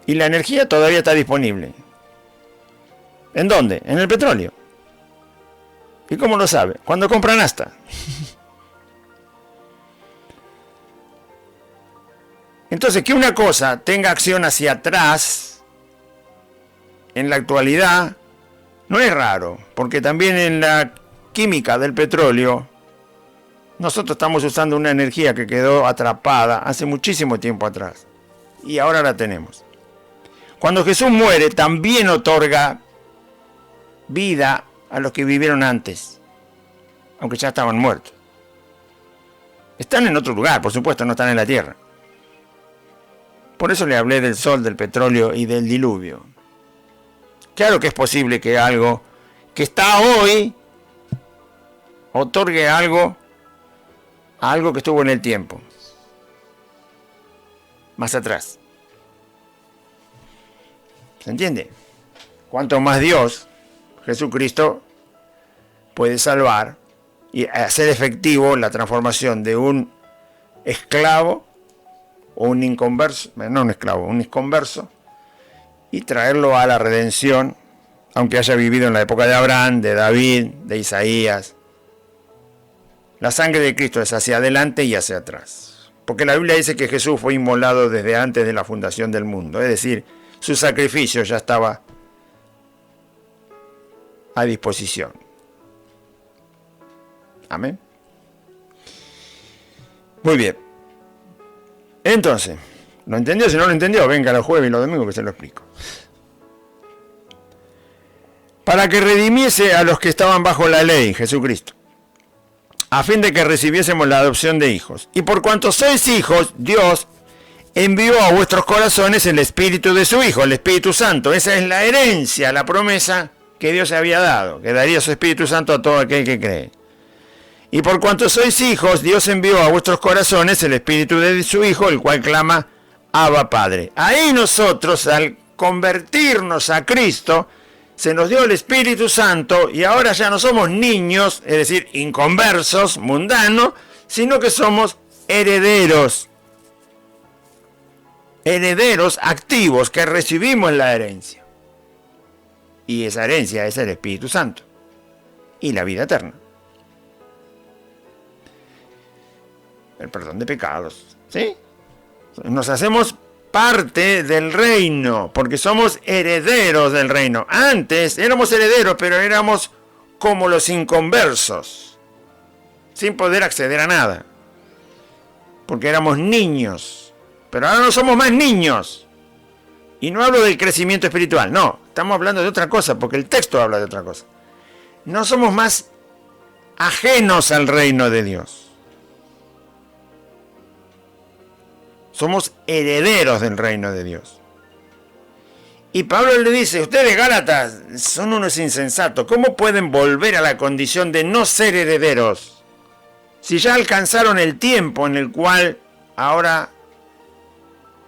Y la energía todavía está disponible. ¿En dónde? En el petróleo. ¿Y cómo lo sabe? Cuando compra nafta. Entonces, que una cosa tenga acción hacia atrás, en la actualidad, no es raro, porque también en la química del petróleo, nosotros estamos usando una energía que quedó atrapada hace muchísimo tiempo atrás, y ahora la tenemos. Cuando Jesús muere, también otorga vida a los que vivieron antes, aunque ya estaban muertos. Están en otro lugar, por supuesto, no están en la tierra. Por eso le hablé del sol, del petróleo y del diluvio. Claro que es posible que algo que está hoy otorgue algo a algo que estuvo en el tiempo, más atrás. ¿Se entiende? Cuanto más Dios, Jesucristo, puede salvar y hacer efectivo la transformación de un esclavo o un inconverso, no un esclavo, un inconverso, y traerlo a la redención, aunque haya vivido en la época de Abraham, de David, de Isaías. La sangre de Cristo es hacia adelante y hacia atrás, porque la Biblia dice que Jesús fue inmolado desde antes de la fundación del mundo, es decir, su sacrificio ya estaba a disposición. Amén. Muy bien. Entonces, ¿lo entendió? Si no lo entendió, venga los jueves y los domingos que se lo explico. Para que redimiese a los que estaban bajo la ley, Jesucristo, a fin de que recibiésemos la adopción de hijos. Y por cuanto sois hijos, Dios envió a vuestros corazones el Espíritu de su Hijo, el Espíritu Santo. Esa es la herencia, la promesa que Dios había dado, que daría su Espíritu Santo a todo aquel que cree. Y por cuanto sois hijos, Dios envió a vuestros corazones el Espíritu de su Hijo, el cual clama, Abba Padre. Ahí nosotros, al convertirnos a Cristo, se nos dio el Espíritu Santo y ahora ya no somos niños, es decir, inconversos, mundanos, sino que somos herederos. Herederos activos que recibimos la herencia. Y esa herencia es el Espíritu Santo y la vida eterna. El perdón de pecados, ¿sí? Nos hacemos parte del reino, porque somos herederos del reino. Antes éramos herederos, pero éramos como los inconversos, sin poder acceder a nada, porque éramos niños. Pero ahora no somos más niños. Y no hablo del crecimiento espiritual, no, estamos hablando de otra cosa, porque el texto habla de otra cosa. No somos más ajenos al reino de Dios. Somos herederos del reino de Dios. Y Pablo le dice, ustedes Gálatas son unos insensatos. ¿Cómo pueden volver a la condición de no ser herederos? Si ya alcanzaron el tiempo en el cual ahora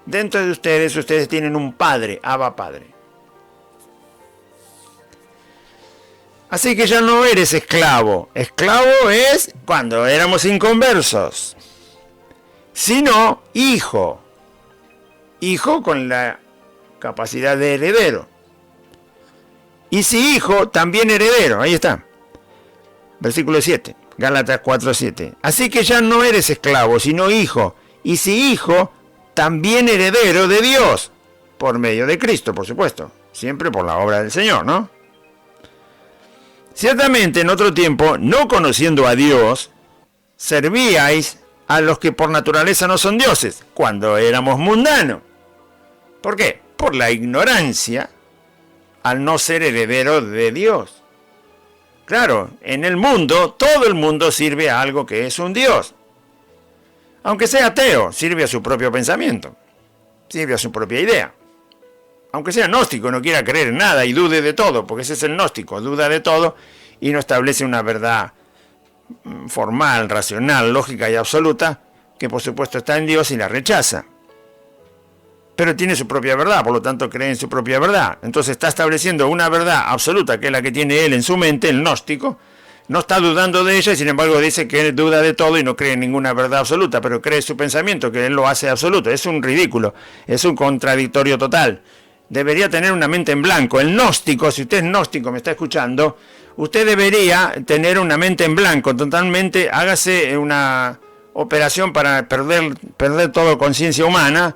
dentro de ustedes tienen un Padre, Abba Padre. Así que ya no eres esclavo. Esclavo es cuando éramos inconversos. Sino hijo. Hijo con la capacidad de heredero. Y si hijo, también heredero. Ahí está. Versículo 7. Gálatas 4:7. Así que ya no eres esclavo, sino hijo. Y si hijo, también heredero de Dios. Por medio de Cristo, por supuesto. Siempre por la obra del Señor, ¿no? Ciertamente en otro tiempo, no conociendo a Dios, servíais a los que por naturaleza no son dioses, cuando éramos mundanos. ¿Por qué? Por la ignorancia, al no ser heredero de Dios. Claro, en el mundo, todo el mundo sirve a algo que es un Dios. Aunque sea ateo, sirve a su propio pensamiento, sirve a su propia idea. Aunque sea gnóstico, no quiera creer en nada y dude de todo, porque ese es el gnóstico, duda de todo y no establece una verdad formal, racional, lógica y absoluta, que por supuesto está en Dios y la rechaza. pero tiene su propia verdad, por lo tanto cree en su propia verdad. Entonces está estableciendo una verdad absoluta, que es la que tiene él en su mente, el gnóstico. No está dudando de ella y sin embargo dice que él duda de todo y no cree en ninguna verdad absoluta, pero cree su pensamiento, que él lo hace absoluto. Es un ridículo, es un contradictorio total. Debería tener una mente en blanco. El gnóstico, si usted es gnóstico, me está escuchando, usted debería tener una mente en blanco, totalmente. Hágase una operación para perder toda conciencia humana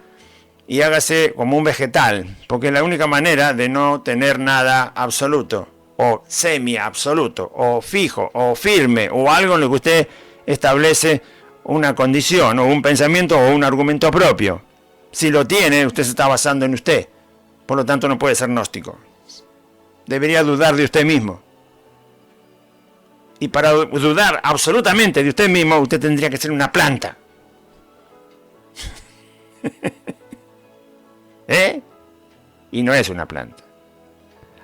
y hágase como un vegetal, porque es la única manera de no tener nada absoluto, o semi-absoluto, o fijo, o firme, o algo en lo que usted establece una condición, o un pensamiento, o un argumento propio. Si lo tiene, usted se está basando en usted. Por lo tanto, no puede ser gnóstico. Debería dudar de usted mismo. Y para dudar absolutamente de usted mismo, usted tendría que ser una planta. ¿Eh? Y no es una planta.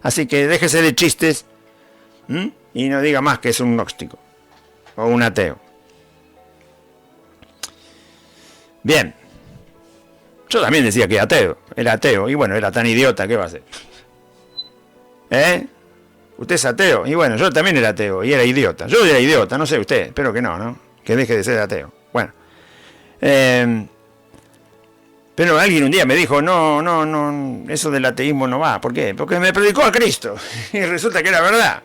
Así que déjese de chistes, y no diga más que es un gnóstico o un ateo. Bien. Yo también decía que era ateo, y bueno, era tan idiota, ¿qué va a hacer? Usted es ateo, y bueno, yo también era ateo, y era idiota. Yo era idiota, no sé usted, espero que no, que deje de ser ateo. Bueno. Pero alguien un día me dijo, no, eso del ateísmo no va. ¿Por qué? Porque me predicó a Cristo. Y resulta que era verdad.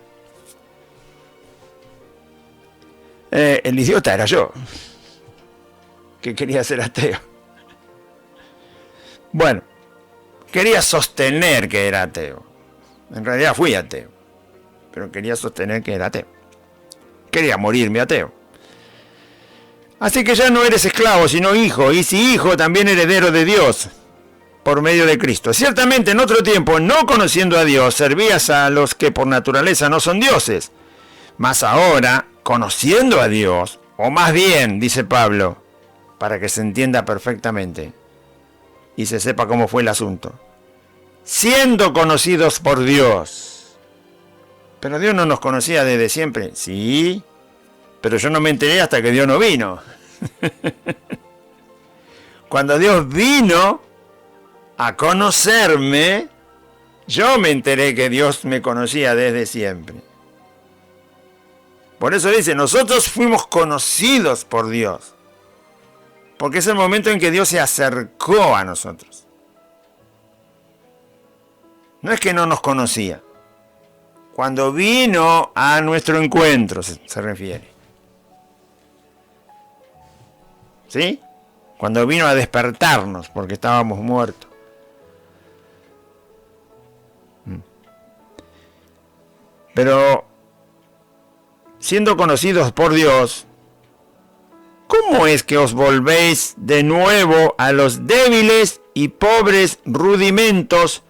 El idiota era yo, que quería ser ateo. Bueno, quería sostener que era ateo. En realidad fui ateo, pero quería sostener que era ateo. Quería morirme ateo. Así que ya no eres esclavo, sino hijo, y si hijo, también heredero de Dios, por medio de Cristo. Ciertamente en otro tiempo, no conociendo a Dios, servías a los que por naturaleza no son dioses. Mas ahora, conociendo a Dios, o más bien, dice Pablo, para que se entienda perfectamente y se sepa cómo fue el asunto, siendo conocidos por Dios. Pero Dios no nos conocía desde siempre. Sí, pero yo no me enteré hasta que Dios no vino. Cuando Dios vino a conocerme, yo me enteré que Dios me conocía desde siempre. Por eso dice, nosotros fuimos conocidos por Dios. Porque es el momento en que Dios se acercó a nosotros. No es que no nos conocía. Cuando vino a nuestro encuentro, se refiere. ¿Sí? Cuando vino a despertarnos, porque estábamos muertos. Pero, siendo conocidos por Dios, ¿cómo es que os volvéis de nuevo a los débiles y pobres rudimentos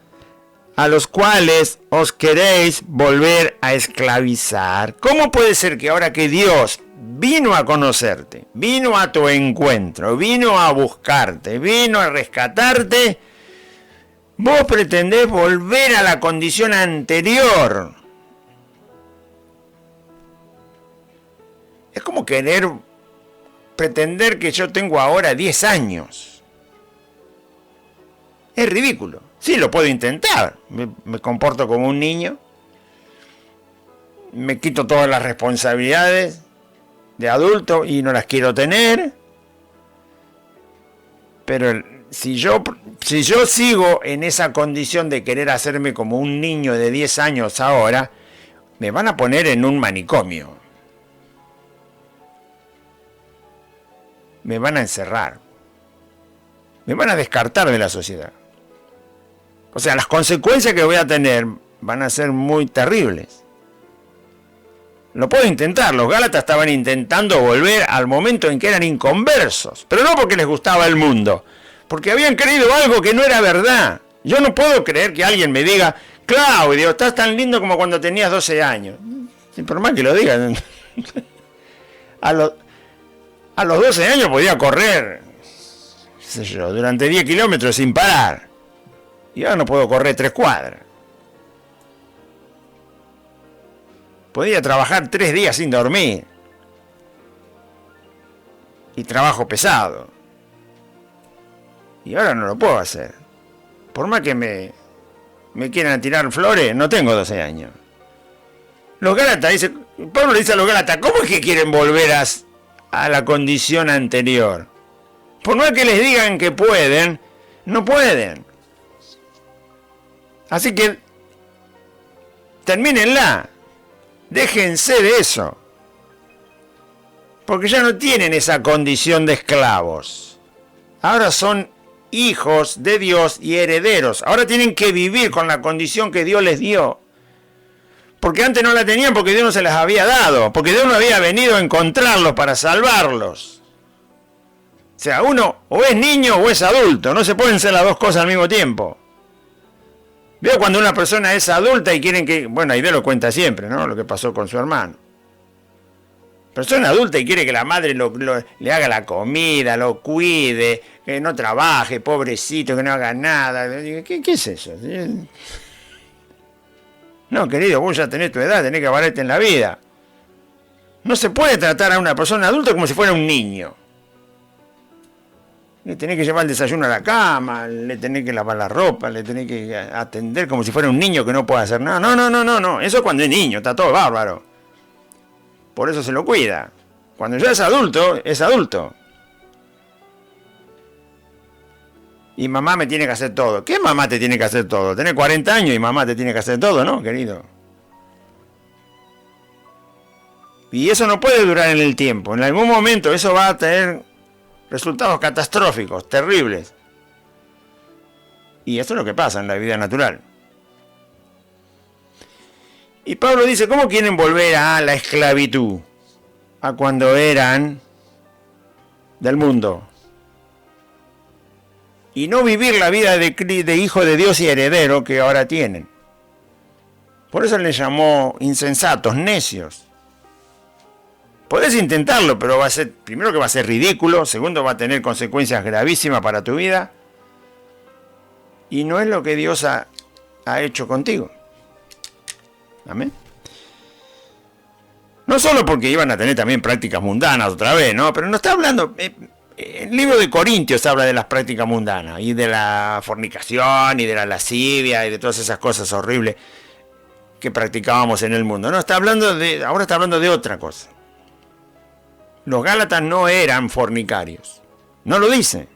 a los cuales os queréis volver a esclavizar? ¿Cómo puede ser que ahora que Dios vino a conocerte, vino a tu encuentro, vino a buscarte, vino a rescatarte, vos pretendés volver a la condición anterior? Es como pretender que yo tengo ahora 10 años. Es ridículo. Sí, lo puedo intentar. Me comporto como un niño. Me quito todas las responsabilidades de adulto y no las quiero tener. Pero si yo sigo en esa condición de querer hacerme como un niño de 10 años ahora, me van a poner en un manicomio. Me van a encerrar. Me van a descartar de la sociedad. O sea, las consecuencias que voy a tener van a ser muy terribles. Lo puedo intentar. Los Gálatas estaban intentando volver al momento en que eran inconversos. Pero no porque les gustaba el mundo. Porque habían creído algo que no era verdad. Yo no puedo creer que alguien me diga, Claudio, estás tan lindo como cuando tenías 12 años. Por más que lo digan. A los 12 años podía correr, qué sé yo, durante 10 kilómetros sin parar. Y ahora no puedo correr 3 cuadras. Podía trabajar 3 días sin dormir. Y trabajo pesado. Y ahora no lo puedo hacer. Por más que me quieran tirar flores, no tengo 12 años. Los Gálatas, Pablo le dice a los Gálatas, ¿cómo es que quieren volver a la condición anterior? Por más que les digan que pueden, no pueden. Así que termínenla. Déjense de eso. Porque ya no tienen esa condición de esclavos. Ahora son hijos de Dios y herederos. Ahora tienen que vivir con la condición que Dios les dio. Porque antes no la tenían porque Dios no se las había dado. Porque Dios no había venido a encontrarlos para salvarlos. O sea, uno o es niño o es adulto. No se pueden ser las dos cosas al mismo tiempo. Veo cuando una persona es adulta y quieren que... Bueno, Aide lo cuenta siempre, ¿no? Lo que pasó con su hermano. Persona adulta y quiere que la madre le haga la comida, lo cuide, que no trabaje, pobrecito, que no haga nada. ¿Qué es eso? No, querido, vos ya tenés tu edad, tenés que valerte en la vida. No se puede tratar a una persona adulta como si fuera un niño. Le tenés que llevar el desayuno a la cama, le tenés que lavar la ropa, le tenés que atender como si fuera un niño que no puede hacer nada. No. Eso es cuando es niño, está todo bárbaro. Por eso se lo cuida. Cuando ya es adulto, es adulto. Y mamá me tiene que hacer todo. ¿Qué mamá te tiene que hacer todo? Tenés 40 años y mamá te tiene que hacer todo, ¿no, querido? Y eso no puede durar en el tiempo. En algún momento eso va a tener resultados catastróficos, terribles. Y eso es lo que pasa en la vida natural. Y Pablo dice, ¿cómo quieren volver a la esclavitud? A cuando eran del mundo. Y no vivir la vida de hijo de Dios y heredero que ahora tienen. Por eso les llamó insensatos, necios. Podés intentarlo, pero va a ser, primero que va a ser ridículo, segundo va a tener consecuencias gravísimas para tu vida. Y no es lo que Dios ha hecho contigo. Amén. No solo porque iban a tener también prácticas mundanas otra vez, ¿no? Pero no está hablando... el libro de Corintios habla de las prácticas mundanas, y de la fornicación, y de la lascivia, y de todas esas cosas horribles que practicábamos en el mundo. No, ahora está hablando de otra cosa. Los Gálatas no eran fornicarios. No lo dice.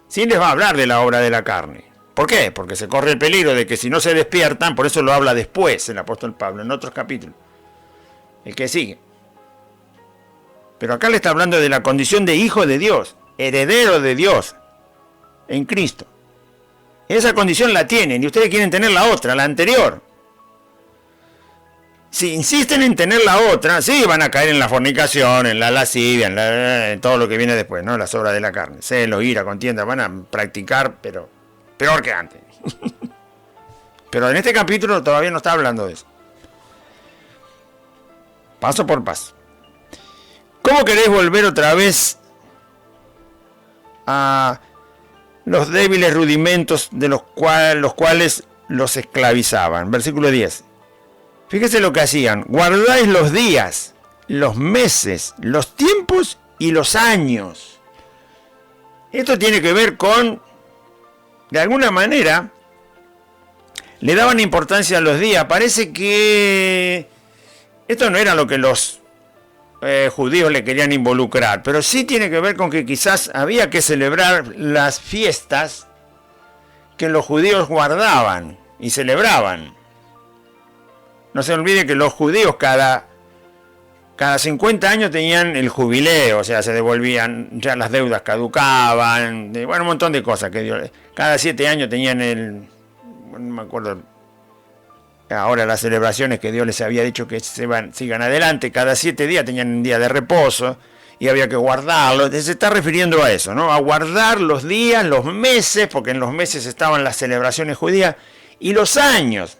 Sí les va a hablar de la obra de la carne. ¿Por qué? Porque se corre el peligro de que si no se despiertan, por eso lo habla después el apóstol Pablo, en otros capítulos. El que sigue. Pero acá le está hablando de la condición de hijo de Dios, heredero de Dios, en Cristo. Esa condición la tienen y ustedes quieren tener la otra, la anterior. Si insisten en tener la otra, sí van a caer en la fornicación, en la lascivia, en todo lo que viene después, ¿no? Las obras de la carne. Celo, ira, contienda, van a practicar, pero peor que antes. Pero en este capítulo todavía no está hablando de eso. Paso por paso. ¿Cómo querés volver otra vez a los débiles rudimentos de los cuales los esclavizaban? Versículo 10. Fíjese lo que hacían. Guardáis los días, los meses, los tiempos y los años. Esto tiene que ver con, de alguna manera, le daban importancia a los días. Parece que esto no era lo que los judíos le querían involucrar, pero sí tiene que ver con que quizás había que celebrar las fiestas que los judíos guardaban y celebraban. No se olvide que los judíos cada 50 años tenían el jubileo, o sea, se devolvían, ya las deudas caducaban, bueno, un montón de cosas que Dios, cada 7 años tenían no me acuerdo ahora las celebraciones que Dios les había dicho que sigan adelante, cada 7 días tenían un día de reposo y había que guardarlo. Se está refiriendo a eso, ¿no? A guardar los días, los meses, porque en los meses estaban las celebraciones judías, y los años.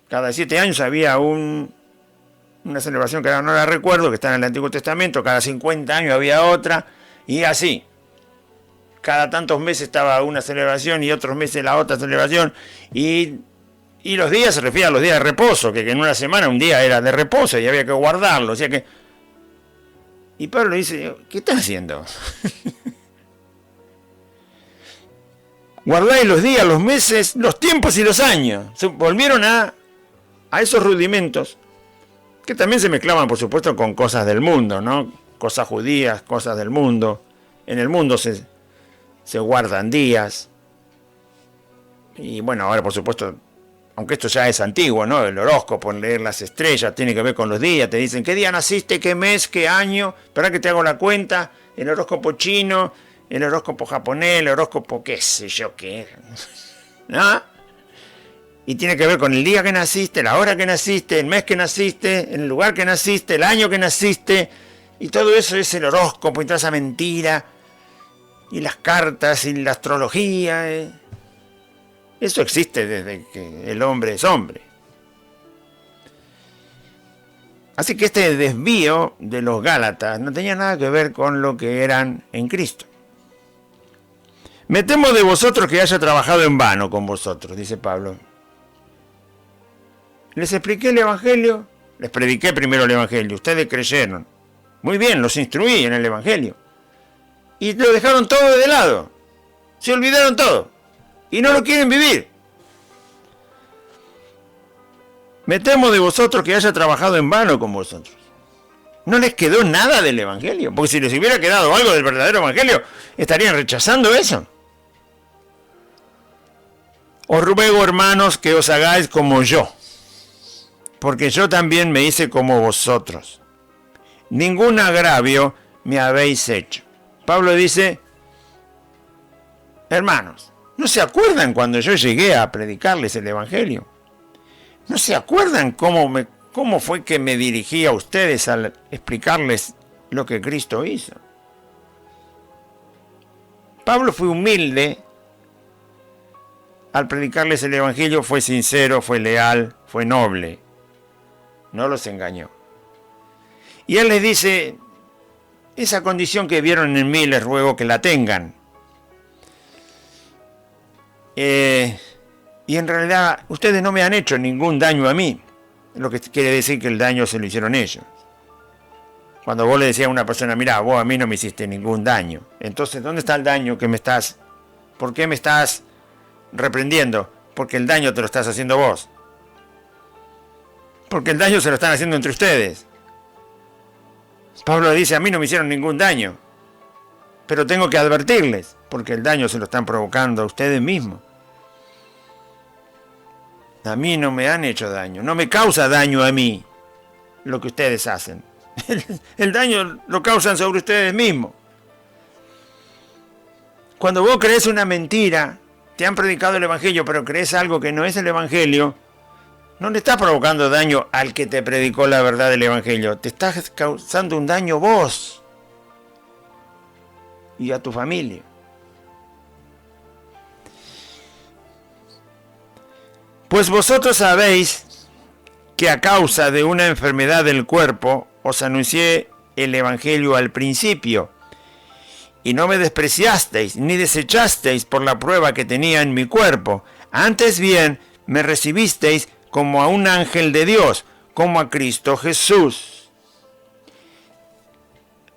Cada 7 años había una celebración que ahora no la recuerdo, que está en el Antiguo Testamento, cada 50 años había otra, y así. Cada tantos meses estaba una celebración y otros meses la otra celebración. Y los días se refieren a los días de reposo, que en una semana un día era de reposo y había que guardarlo. O sea que... Y Pablo dice, ¿qué estás haciendo? Guardáis los días, los meses, los tiempos y los años. Se volvieron a esos rudimentos, que también se mezclaban, por supuesto, con cosas del mundo, ¿no? Cosas judías, cosas del mundo. En el mundo se guardan días. Y bueno, ahora, por supuesto, aunque esto ya es antiguo, ¿no? El horóscopo, leer las estrellas, tiene que ver con los días. Te dicen qué día naciste, qué mes, qué año. Espera que te hago la cuenta. El horóscopo chino, el horóscopo japonés, el horóscopo qué sé yo qué. ¿No? Y tiene que ver con el día que naciste, la hora que naciste, el mes que naciste, el lugar que naciste, el año que naciste. Y todo eso es el horóscopo y toda esa mentira. Y las cartas y la astrología. Eso existe desde que el hombre es hombre. Así que este desvío de los Gálatas no tenía nada que ver con lo que eran en Cristo. Me temo de vosotros que haya trabajado en vano con vosotros, dice Pablo. Les expliqué el Evangelio, les prediqué primero el Evangelio, ustedes creyeron. Muy bien, los instruí en el Evangelio. Y lo dejaron todo de lado. Se olvidaron todo. Y no lo quieren vivir. Me temo de vosotros que haya trabajado en vano con vosotros. No les quedó nada del Evangelio. Porque si les hubiera quedado algo del verdadero Evangelio, estarían rechazando eso. Os ruego, hermanos, que os hagáis como yo. Porque yo también me hice como vosotros. Ningún agravio me habéis hecho. Pablo dice, hermanos, ¿no se acuerdan cuando yo llegué a predicarles el Evangelio? ¿No se acuerdan cómo fue que me dirigí a ustedes al explicarles lo que Cristo hizo? Pablo fue humilde al predicarles el Evangelio, fue sincero, fue leal, fue noble. No los engañó. Y él les dice, esa condición que vieron en mí les ruego que la tengan. Y en realidad ustedes no me han hecho ningún daño a mí. Lo que quiere decir que el daño se lo hicieron ellos. Cuando vos le decías a una persona, mirá, vos a mí no me hiciste ningún daño. Entonces, ¿dónde está el daño que me estás? ¿Por qué me estás reprendiendo? Porque el daño te lo estás haciendo vos. Porque el daño se lo están haciendo entre ustedes. Pablo dice, a mí no me hicieron ningún daño. Pero tengo que advertirles, porque el daño se lo están provocando a ustedes mismos. A mí no me han hecho daño, no me causa daño a mí lo que ustedes hacen. El daño lo causan sobre ustedes mismos. Cuando vos crees una mentira, te han predicado el Evangelio, pero crees algo que no es el Evangelio, no le estás provocando daño al que te predicó la verdad del Evangelio. Te estás causando un daño vos y a tu familia. Pues vosotros sabéis que a causa de una enfermedad del cuerpo os anuncié el Evangelio al principio, y no me despreciasteis ni desechasteis por la prueba que tenía en mi cuerpo. Antes bien, me recibisteis como a un ángel de Dios, como a Cristo Jesús.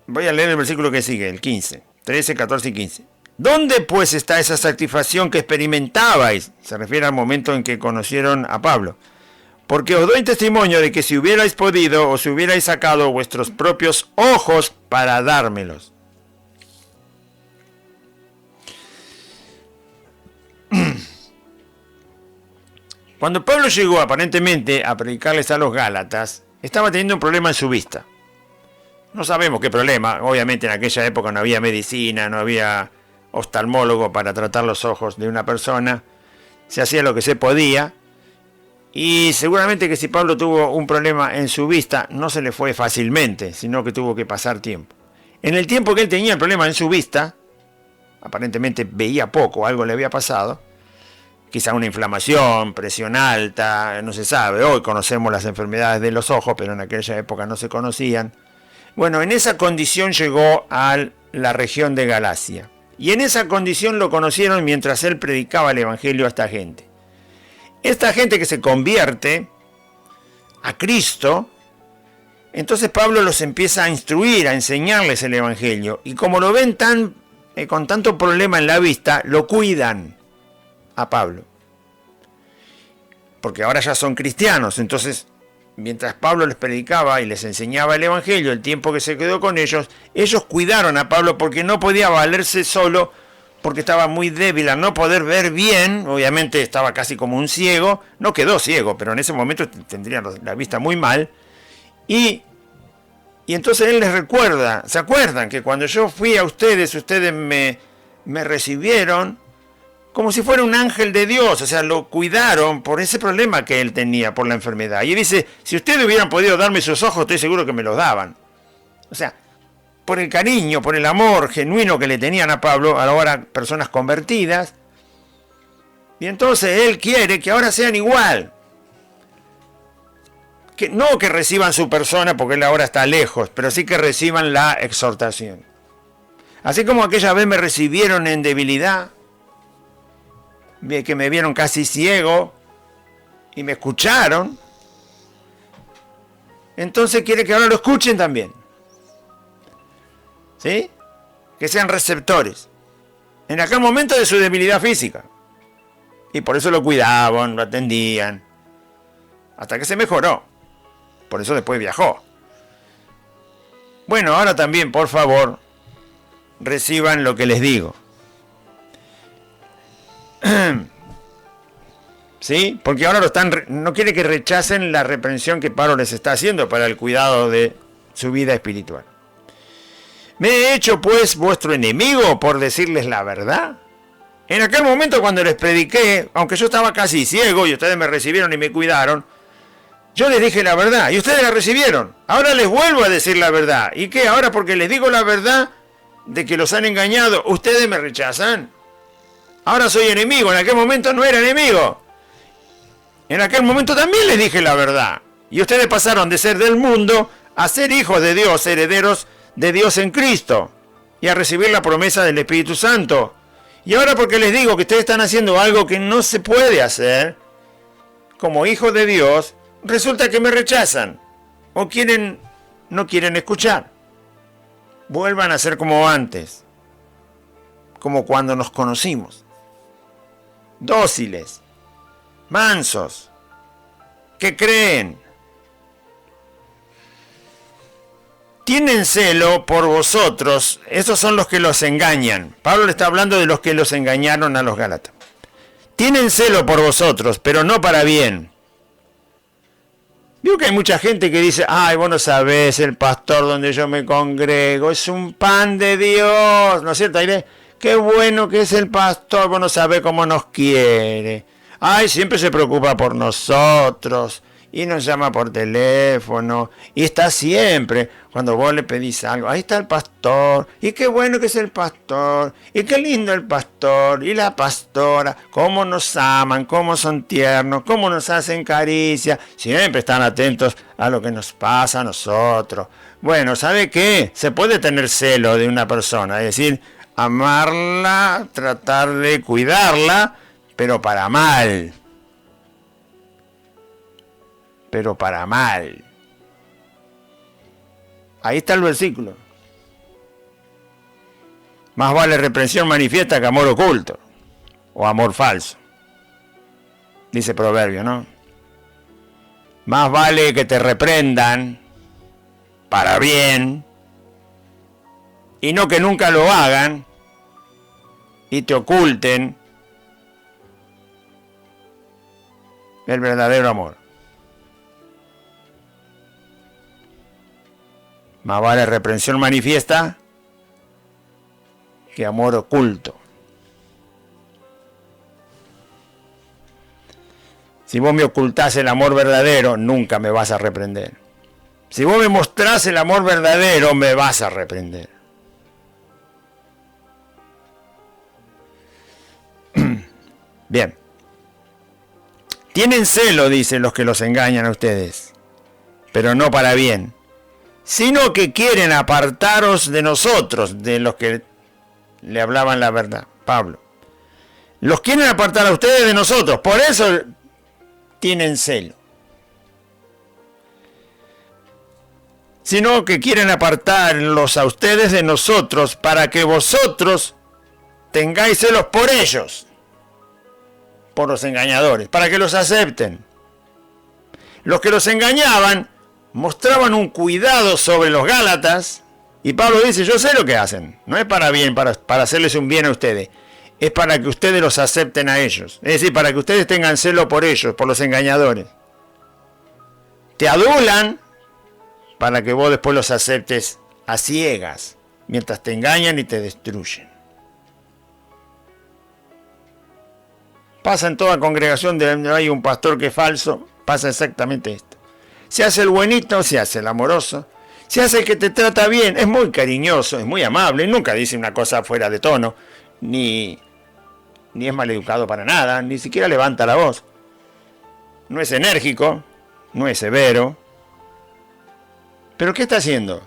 Voy a leer el versículo que sigue, el 15, 13, 14 y 15. ¿Dónde pues está esa satisfacción que experimentabais? Se refiere al momento en que conocieron a Pablo. Porque os doy testimonio de que si hubierais podido, os hubierais sacado vuestros propios ojos para dármelos. Cuando Pablo llegó aparentemente a predicarles a los Gálatas, estaba teniendo un problema en su vista. No sabemos qué problema. Obviamente en aquella época no había medicina, no había oftalmólogo para tratar los ojos de una persona. Se hacía lo que se podía. Y seguramente que si Pablo tuvo un problema en su vista, no se le fue fácilmente, sino que tuvo que pasar tiempo. En el tiempo que él tenía el problema en su vista, aparentemente veía poco, algo le había pasado. Quizá una inflamación, presión alta, no se sabe. Hoy conocemos las enfermedades de los ojos, pero en aquella época no se conocían. Bueno, en esa condición llegó a la región de Galacia. Y en esa condición lo conocieron mientras él predicaba el Evangelio a esta gente. Esta gente que se convierte a Cristo, entonces Pablo los empieza a instruir, a enseñarles el Evangelio. Y como lo ven con tanto problema en la vista, lo cuidan. a Pablo. Porque ahora ya son cristianos, entonces mientras Pablo les predicaba y les enseñaba el Evangelio, el tiempo que se quedó con ellos cuidaron a Pablo porque no podía valerse solo, porque estaba muy débil al no poder ver bien, obviamente estaba casi como un ciego, no quedó ciego, pero en ese momento tendría la vista muy mal, y entonces él les recuerda, ¿se acuerdan que cuando yo fui a ustedes me recibieron como si fuera un ángel de Dios? O sea, lo cuidaron por ese problema que él tenía, por la enfermedad. Y dice, si ustedes hubieran podido darme sus ojos, estoy seguro que me los daban. O sea, por el cariño, por el amor genuino que le tenían a Pablo, ahora personas convertidas. Y entonces él quiere que ahora sean igual. Que no que reciban su persona porque él ahora está lejos, pero sí que reciban la exhortación. Así como aquella vez me recibieron en debilidad, que me vieron casi ciego y me escucharon, entonces quiere que ahora lo escuchen también. ¿Sí? Que sean receptores. En aquel momento de su debilidad física. Y por eso lo cuidaban, lo atendían. Hasta que se mejoró. Por eso después viajó. Bueno, ahora también, por favor, reciban lo que les digo. ¿Sí? Porque ahora no quiere que rechacen la reprensión que Pablo les está haciendo para el cuidado de su vida espiritual. ¿Me he hecho pues vuestro enemigo por decirles la verdad? En aquel momento cuando les prediqué, aunque yo estaba casi ciego y ustedes me recibieron y me cuidaron, yo les dije la verdad y ustedes la recibieron. Ahora les vuelvo a decir la verdad. ¿Y qué? Ahora porque les digo la verdad de que los han engañado, ustedes me rechazan. Ahora soy enemigo, en aquel momento no era enemigo. En aquel momento también les dije la verdad. Y ustedes pasaron de ser del mundo a ser hijos de Dios, herederos de Dios en Cristo. Y a recibir la promesa del Espíritu Santo. Y ahora porque les digo que ustedes están haciendo algo que no se puede hacer, como hijos de Dios, resulta que me rechazan. O no quieren escuchar. Vuelvan a ser como antes. Como cuando nos conocimos. Dóciles. Mansos, que creen, tienen celo por vosotros. Esos son los que los engañan. Pablo le está hablando de los que los engañaron a los Gálatas. Tienen celo por vosotros, pero no para bien. Veo que hay mucha gente que dice, ay, vos no sabés, el pastor donde yo me congrego es un pan de Dios, ¿no es cierto, Aire? Qué bueno que es el pastor, vos no sabés cómo nos quiere. Ay, siempre se preocupa por nosotros y nos llama por teléfono y está siempre cuando vos le pedís algo. Ahí está el pastor y qué bueno que es el pastor y qué lindo el pastor y la pastora. Cómo nos aman, cómo son tiernos, cómo nos hacen caricia. Siempre están atentos a lo que nos pasa a nosotros. Bueno, ¿sabe qué? Se puede tener celo de una persona, es decir, amarla, tratar de cuidarla, pero para mal. Pero para mal. Ahí está el versículo. Más vale reprensión manifiesta que amor oculto. O amor falso. Dice Proverbio, ¿no? Más vale que te reprendan para bien y no que nunca lo hagan y te oculten el verdadero amor. Más vale reprensión manifiesta que amor oculto. Si vos me ocultás el amor verdadero, nunca me vas a reprender. Si vos me mostrás el amor verdadero, me vas a reprender. Bien. Tienen celo, dicen los que los engañan a ustedes, pero no para bien, sino que quieren apartaros de nosotros, de los que le hablaban la verdad. Pablo. Los quieren apartar a ustedes de nosotros, por eso tienen celo. Sino que quieren apartarlos a ustedes de nosotros para que vosotros tengáis celos por ellos. por los engañadores, para que los acepten. Los que los engañaban mostraban un cuidado sobre los Gálatas, y Pablo dice, yo sé lo que hacen, no es para bien, para hacerles un bien a ustedes, es para que ustedes los acepten a ellos, es decir, para que ustedes tengan celo por ellos, por los engañadores. Te adulan para que vos después los aceptes a ciegas, mientras te engañan y te destruyen. Pasa en toda congregación donde hay un pastor que es falso, pasa exactamente esto. Se hace el buenito, se hace el amoroso, se hace el que te trata bien, es muy cariñoso, es muy amable, nunca dice una cosa fuera de tono, ni es maleducado para nada, ni siquiera levanta la voz. No es enérgico, no es severo. ¿Pero qué está haciendo?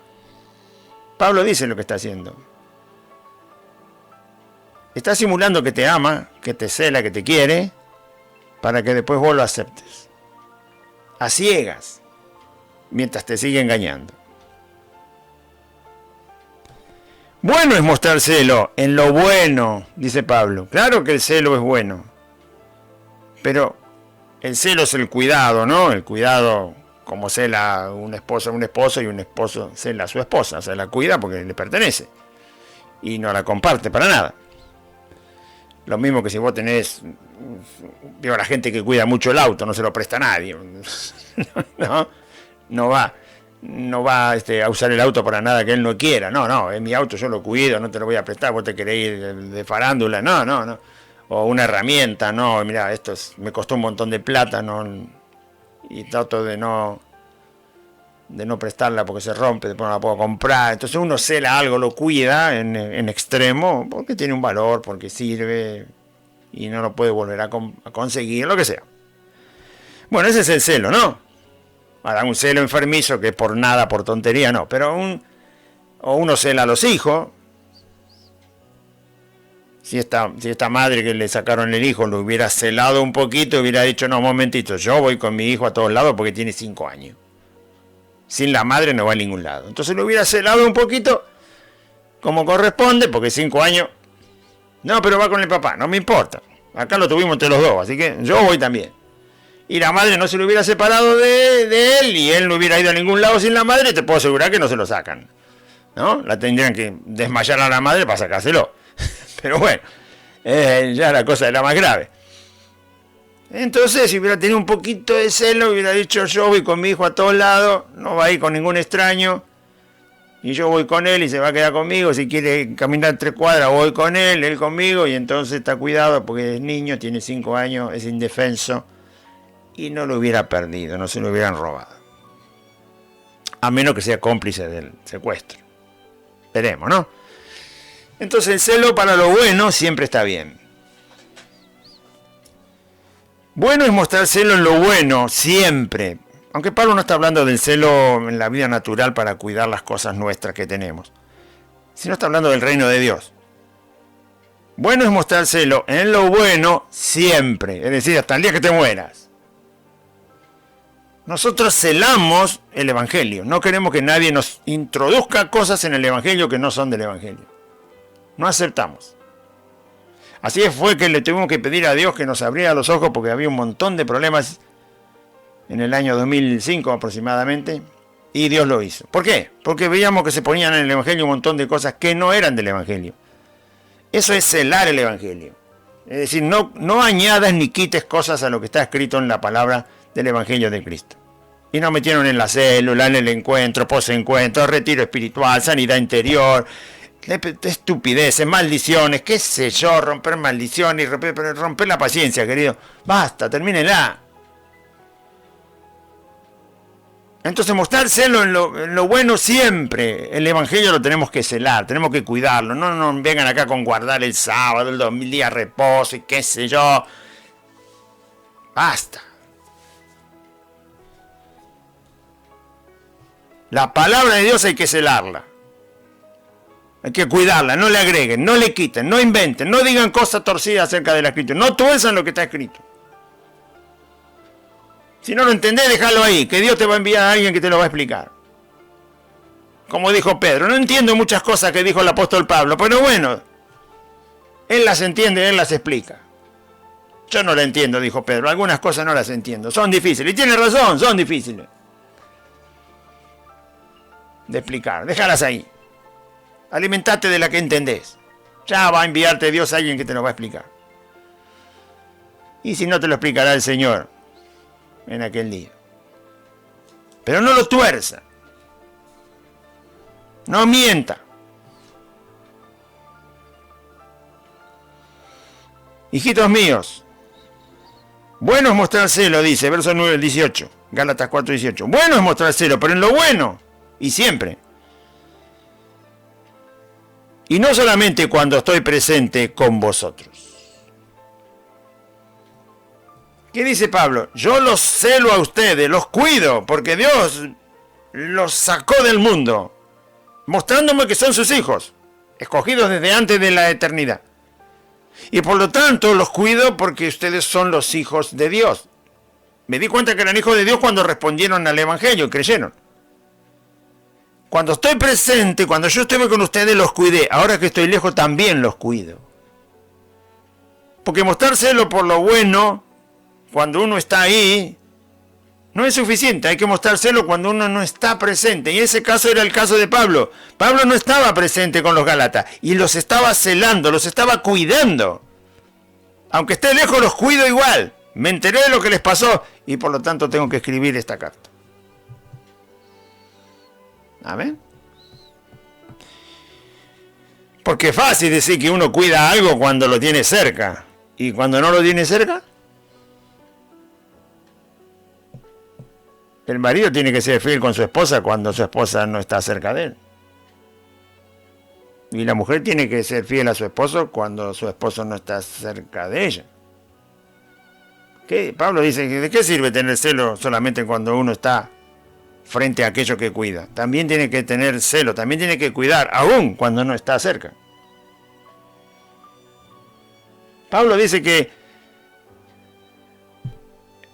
Pablo dice lo que está haciendo. Está simulando que te ama, que te cela, que te quiere, para que después vos lo aceptes. A ciegas, mientras te sigue engañando. Bueno es mostrar celo en lo bueno, dice Pablo. Claro que el celo es bueno. Pero el celo es el cuidado, ¿no? El cuidado como cela un esposo a un esposo y un esposo cela a su esposa. O sea, la cuida porque le pertenece. Y no la comparte para nada. Lo mismo que si vos tenés... Veo a la gente que cuida mucho el auto, no se lo presta a nadie. No va a usar el auto para nada que él no quiera. No, es mi auto, yo lo cuido, no te lo voy a prestar, vos te querés ir de farándula. No. O una herramienta, no, mirá, me costó un montón de plata, y trato de no prestarla porque se rompe, después no la puedo comprar. Entonces uno cela algo, lo cuida en extremo, porque tiene un valor, porque sirve, y no lo puede volver a conseguir, lo que sea. Bueno, ese es el celo, ¿no? Ahora, un celo enfermizo que es por nada, por tontería, no. Pero uno cela a los hijos. Si esta madre que le sacaron el hijo lo hubiera celado un poquito, hubiera dicho, no, un momentito, yo voy con mi hijo a todos lados porque tiene 5 años. Sin la madre no va a ningún lado. Entonces lo hubiera celado un poquito, como corresponde, porque 5 años... No, pero va con el papá, no me importa. Acá lo tuvimos entre los dos, así que yo voy también. Y la madre no se lo hubiera separado de él, y él no hubiera ido a ningún lado sin la madre, te puedo asegurar que no se lo sacan, ¿no? La tendrían que desmayar a la madre para sacárselo. Pero bueno, ya la cosa era más grave. Entonces, si hubiera tenido un poquito de celo, hubiera dicho, yo voy con mi hijo a todos lados, no va a ir con ningún extraño, y yo voy con él y se va a quedar conmigo. Si quiere caminar 3 cuadras, voy con él conmigo, y entonces está cuidado porque es niño, tiene 5 años, es indefenso, y no lo hubiera perdido, no se lo hubieran robado. A menos que sea cómplice del secuestro. Veremos, ¿no? Entonces el celo para lo bueno siempre está bien. Bueno es mostrar celo en lo bueno, siempre. Aunque Pablo no está hablando del celo en la vida natural para cuidar las cosas nuestras que tenemos, sino está hablando del reino de Dios. Bueno es mostrar celo en lo bueno siempre, es decir, hasta el día que te mueras. Nosotros celamos el Evangelio, no queremos que nadie nos introduzca cosas en el Evangelio que no son del Evangelio. No aceptamos. Así fue que le tuvimos que pedir a Dios que nos abriera los ojos porque había un montón de problemas en el año 2005 aproximadamente, y Dios lo hizo. ¿Por qué? Porque veíamos que se ponían en el Evangelio un montón de cosas que no eran del Evangelio. Eso es celar el Evangelio. Es decir, no añadas ni quites cosas a lo que está escrito en la palabra del Evangelio de Cristo. Y nos metieron en la célula, en el encuentro, posencuentro, retiro espiritual, sanidad interior, estupideces, maldiciones, qué sé yo, romper maldiciones, romper la paciencia, querido. Basta, termínela. Entonces mostrar celo en lo bueno siempre. El Evangelio lo tenemos que celar, tenemos que cuidarlo. No vengan acá con guardar el sábado, el 2000 días de reposo y qué sé yo. Basta. La palabra de Dios hay que celarla. Hay que cuidarla, no le agreguen, no le quiten, no inventen, no digan cosas torcidas acerca de la Escritura, no tuerzan lo que está escrito. Si no lo entendés, déjalo ahí, que Dios te va a enviar a alguien que te lo va a explicar. Como dijo Pedro, no entiendo muchas cosas que dijo el apóstol Pablo, pero bueno, él las entiende, él las explica. Yo no la entiendo, dijo Pedro. Algunas cosas no las entiendo. Son difíciles. Y tiene razón, son difíciles de explicar. Déjalas ahí. Alimentate de la que entendés. Ya va a enviarte Dios a alguien que te lo va a explicar. Y si no, te lo explicará el Señor en aquel día. Pero no lo tuerza. No mienta. Hijitos míos, bueno es mostrar celo, dice, verso 9 al 18, Gálatas 4, 18. Bueno es mostrar celo, pero en lo bueno, y siempre. Y no solamente cuando estoy presente con vosotros. ¿Qué dice Pablo? Yo los celo a ustedes, los cuido, porque Dios los sacó del mundo, mostrándome que son sus hijos, escogidos desde antes de la eternidad. Y por lo tanto los cuido porque ustedes son los hijos de Dios. Me di cuenta que eran hijos de Dios cuando respondieron al Evangelio y creyeron. Cuando estoy presente, cuando yo estuve con ustedes, los cuidé. Ahora que estoy lejos, también los cuido. Porque mostrárselo por lo bueno, cuando uno está ahí, no es suficiente. Hay que mostrárselo cuando uno no está presente. Y ese caso era el caso de Pablo. Pablo no estaba presente con los Gálatas y los estaba celando, los estaba cuidando. Aunque esté lejos, los cuido igual. Me enteré de lo que les pasó y por lo tanto tengo que escribir esta carta. ¿Amén? Porque es fácil decir que uno cuida algo cuando lo tiene cerca. ¿Y cuando no lo tiene cerca? El marido tiene que ser fiel con su esposa cuando su esposa no está cerca de él. Y la mujer tiene que ser fiel a su esposo cuando su esposo no está cerca de ella. ¿Qué? Pablo dice, ¿de qué sirve tener celo solamente cuando uno está frente a aquello que cuida? También tiene que tener celo, también tiene que cuidar, aún cuando no está cerca. Pablo dice que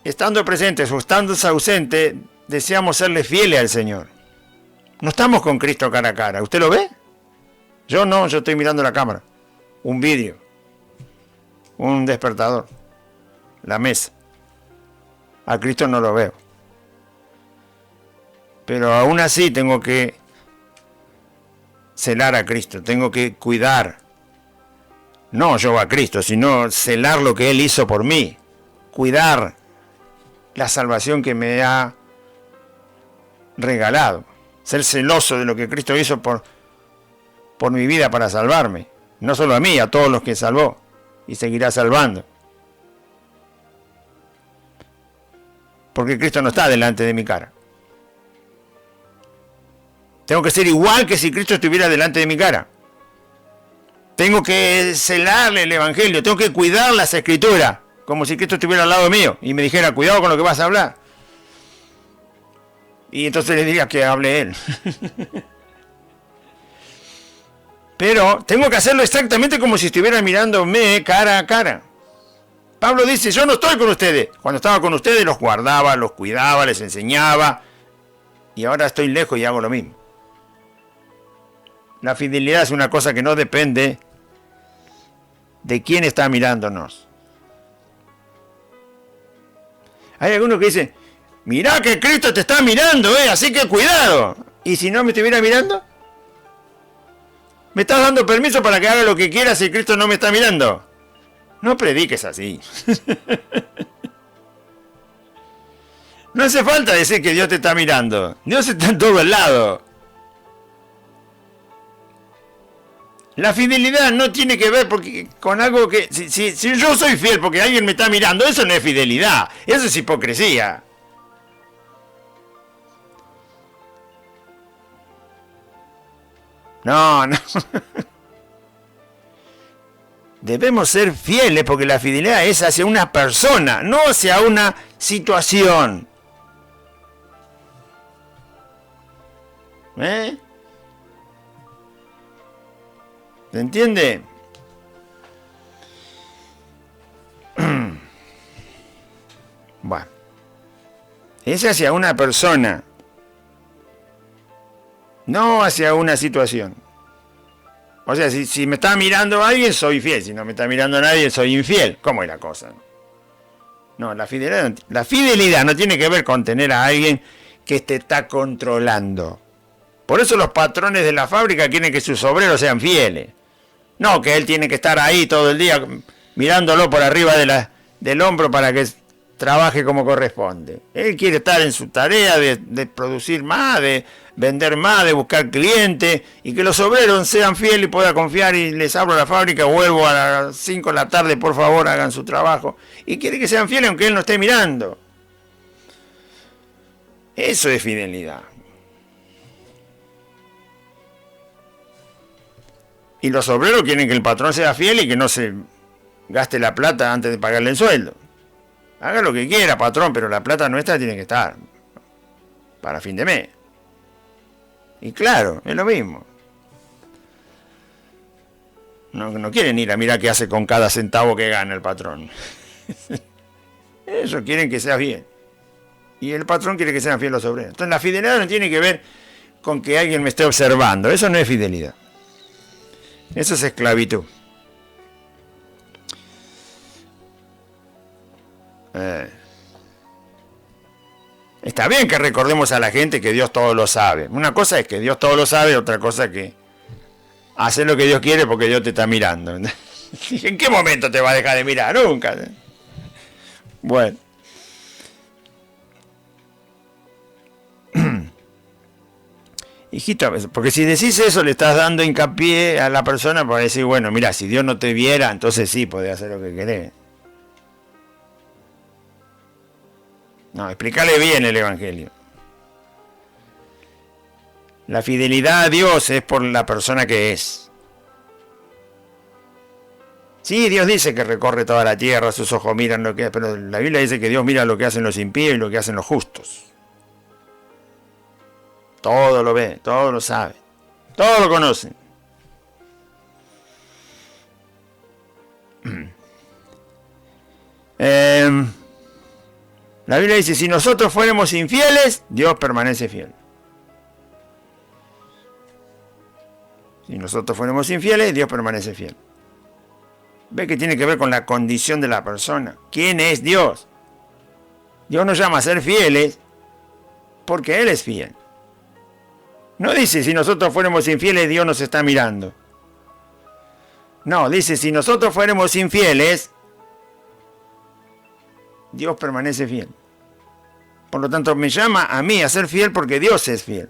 estando presentes o estando ausentes, deseamos serle fieles al Señor. No estamos con Cristo cara a cara. ¿Usted lo ve? Yo no, yo estoy mirando la cámara. Un vídeo. Un despertador. La mesa. A Cristo no lo veo. Pero aún así tengo que celar a Cristo. Tengo que cuidar. No yo a Cristo, sino celar lo que Él hizo por mí. Cuidar la salvación que me ha regalado. Ser celoso de lo que Cristo hizo por mi vida para salvarme. No solo a mí, a todos los que salvó. Y seguirá salvando. Porque Cristo no está delante de mi cara. Tengo que ser igual que si Cristo estuviera delante de mi cara. Tengo que celarle el Evangelio. Tengo que cuidar las Escrituras. Como si Cristo estuviera al lado mío. Y me dijera, cuidado con lo que vas a hablar. Y entonces le diría que hable Él. Pero tengo que hacerlo exactamente como si estuviera mirándome cara a cara. Pablo dice, yo no estoy con ustedes. Cuando estaba con ustedes los guardaba, los cuidaba, les enseñaba. Y ahora estoy lejos y hago lo mismo. La fidelidad es una cosa que no depende de quién está mirándonos. Hay algunos que dicen, mirá que Cristo te está mirando, así que cuidado. ¿Y si no me estuviera mirando? ¿Me estás dando permiso para que haga lo que quiera si Cristo no me está mirando? No prediques así. No hace falta decir que Dios te está mirando. Dios está en todo el lado. La fidelidad no tiene que ver con algo que... Si yo soy fiel porque alguien me está mirando, eso no es fidelidad. Eso es hipocresía. No. Debemos ser fieles porque la fidelidad es hacia una persona, no hacia una situación. ¿Se entiende? Bueno, es hacia una persona, no hacia una situación. O sea, si me está mirando alguien, soy fiel. Si no me está mirando nadie, soy infiel. ¿Cómo es la cosa? No, la fidelidad no tiene que ver con tener a alguien que te está controlando. Por eso los patrones de la fábrica quieren que sus obreros sean fieles. No, que él tiene que estar ahí todo el día mirándolo por arriba del hombro para que trabaje como corresponde. Él quiere estar en su tarea de producir más, de vender más, de buscar clientes, y que los obreros sean fieles y pueda confiar y les abro la fábrica, vuelvo a las 5 de la tarde, por favor hagan su trabajo. Y quiere que sean fieles aunque él no esté mirando. Eso es fidelidad. Y los obreros quieren que el patrón sea fiel y que no se gaste la plata antes de pagarle el sueldo. Haga lo que quiera, patrón, pero la plata nuestra tiene que estar para fin de mes. Y claro, es lo mismo. No quieren ir a mirar qué hace con cada centavo que gana el patrón. Eso quieren que sea bien. Y el patrón quiere que sean fieles los obreros. Entonces la fidelidad no tiene que ver con que alguien me esté observando. Eso no es fidelidad. Eso es esclavitud. Está bien que recordemos a la gente que Dios todo lo sabe. Una cosa es que Dios todo lo sabe, otra cosa es que hacer lo que Dios quiere porque Dios te está mirando. ¿En qué momento te va a dejar de mirar? Nunca. Bueno. Hijita, porque si decís eso le estás dando hincapié a la persona para decir, bueno, mira, si Dios no te viera, entonces sí, podés hacer lo que querés. No, explícale bien el Evangelio. La fidelidad a Dios es por la persona que es. Sí, Dios dice que recorre toda la tierra, sus ojos miran lo que es, pero la Biblia dice que Dios mira lo que hacen los impíos y lo que hacen los justos. Todo lo ve, todo lo sabe, todo lo conoce. La Biblia dice, si nosotros fuéramos infieles, Dios permanece fiel. Si nosotros fuéramos infieles, Dios permanece fiel. Ve que tiene que ver con la condición de la persona. ¿Quién es Dios? Dios nos llama a ser fieles porque Él es fiel. No dice, si nosotros fuéramos infieles, Dios nos está mirando. No, dice, si nosotros fuéramos infieles, Dios permanece fiel. Por lo tanto, me llama a mí a ser fiel porque Dios es fiel.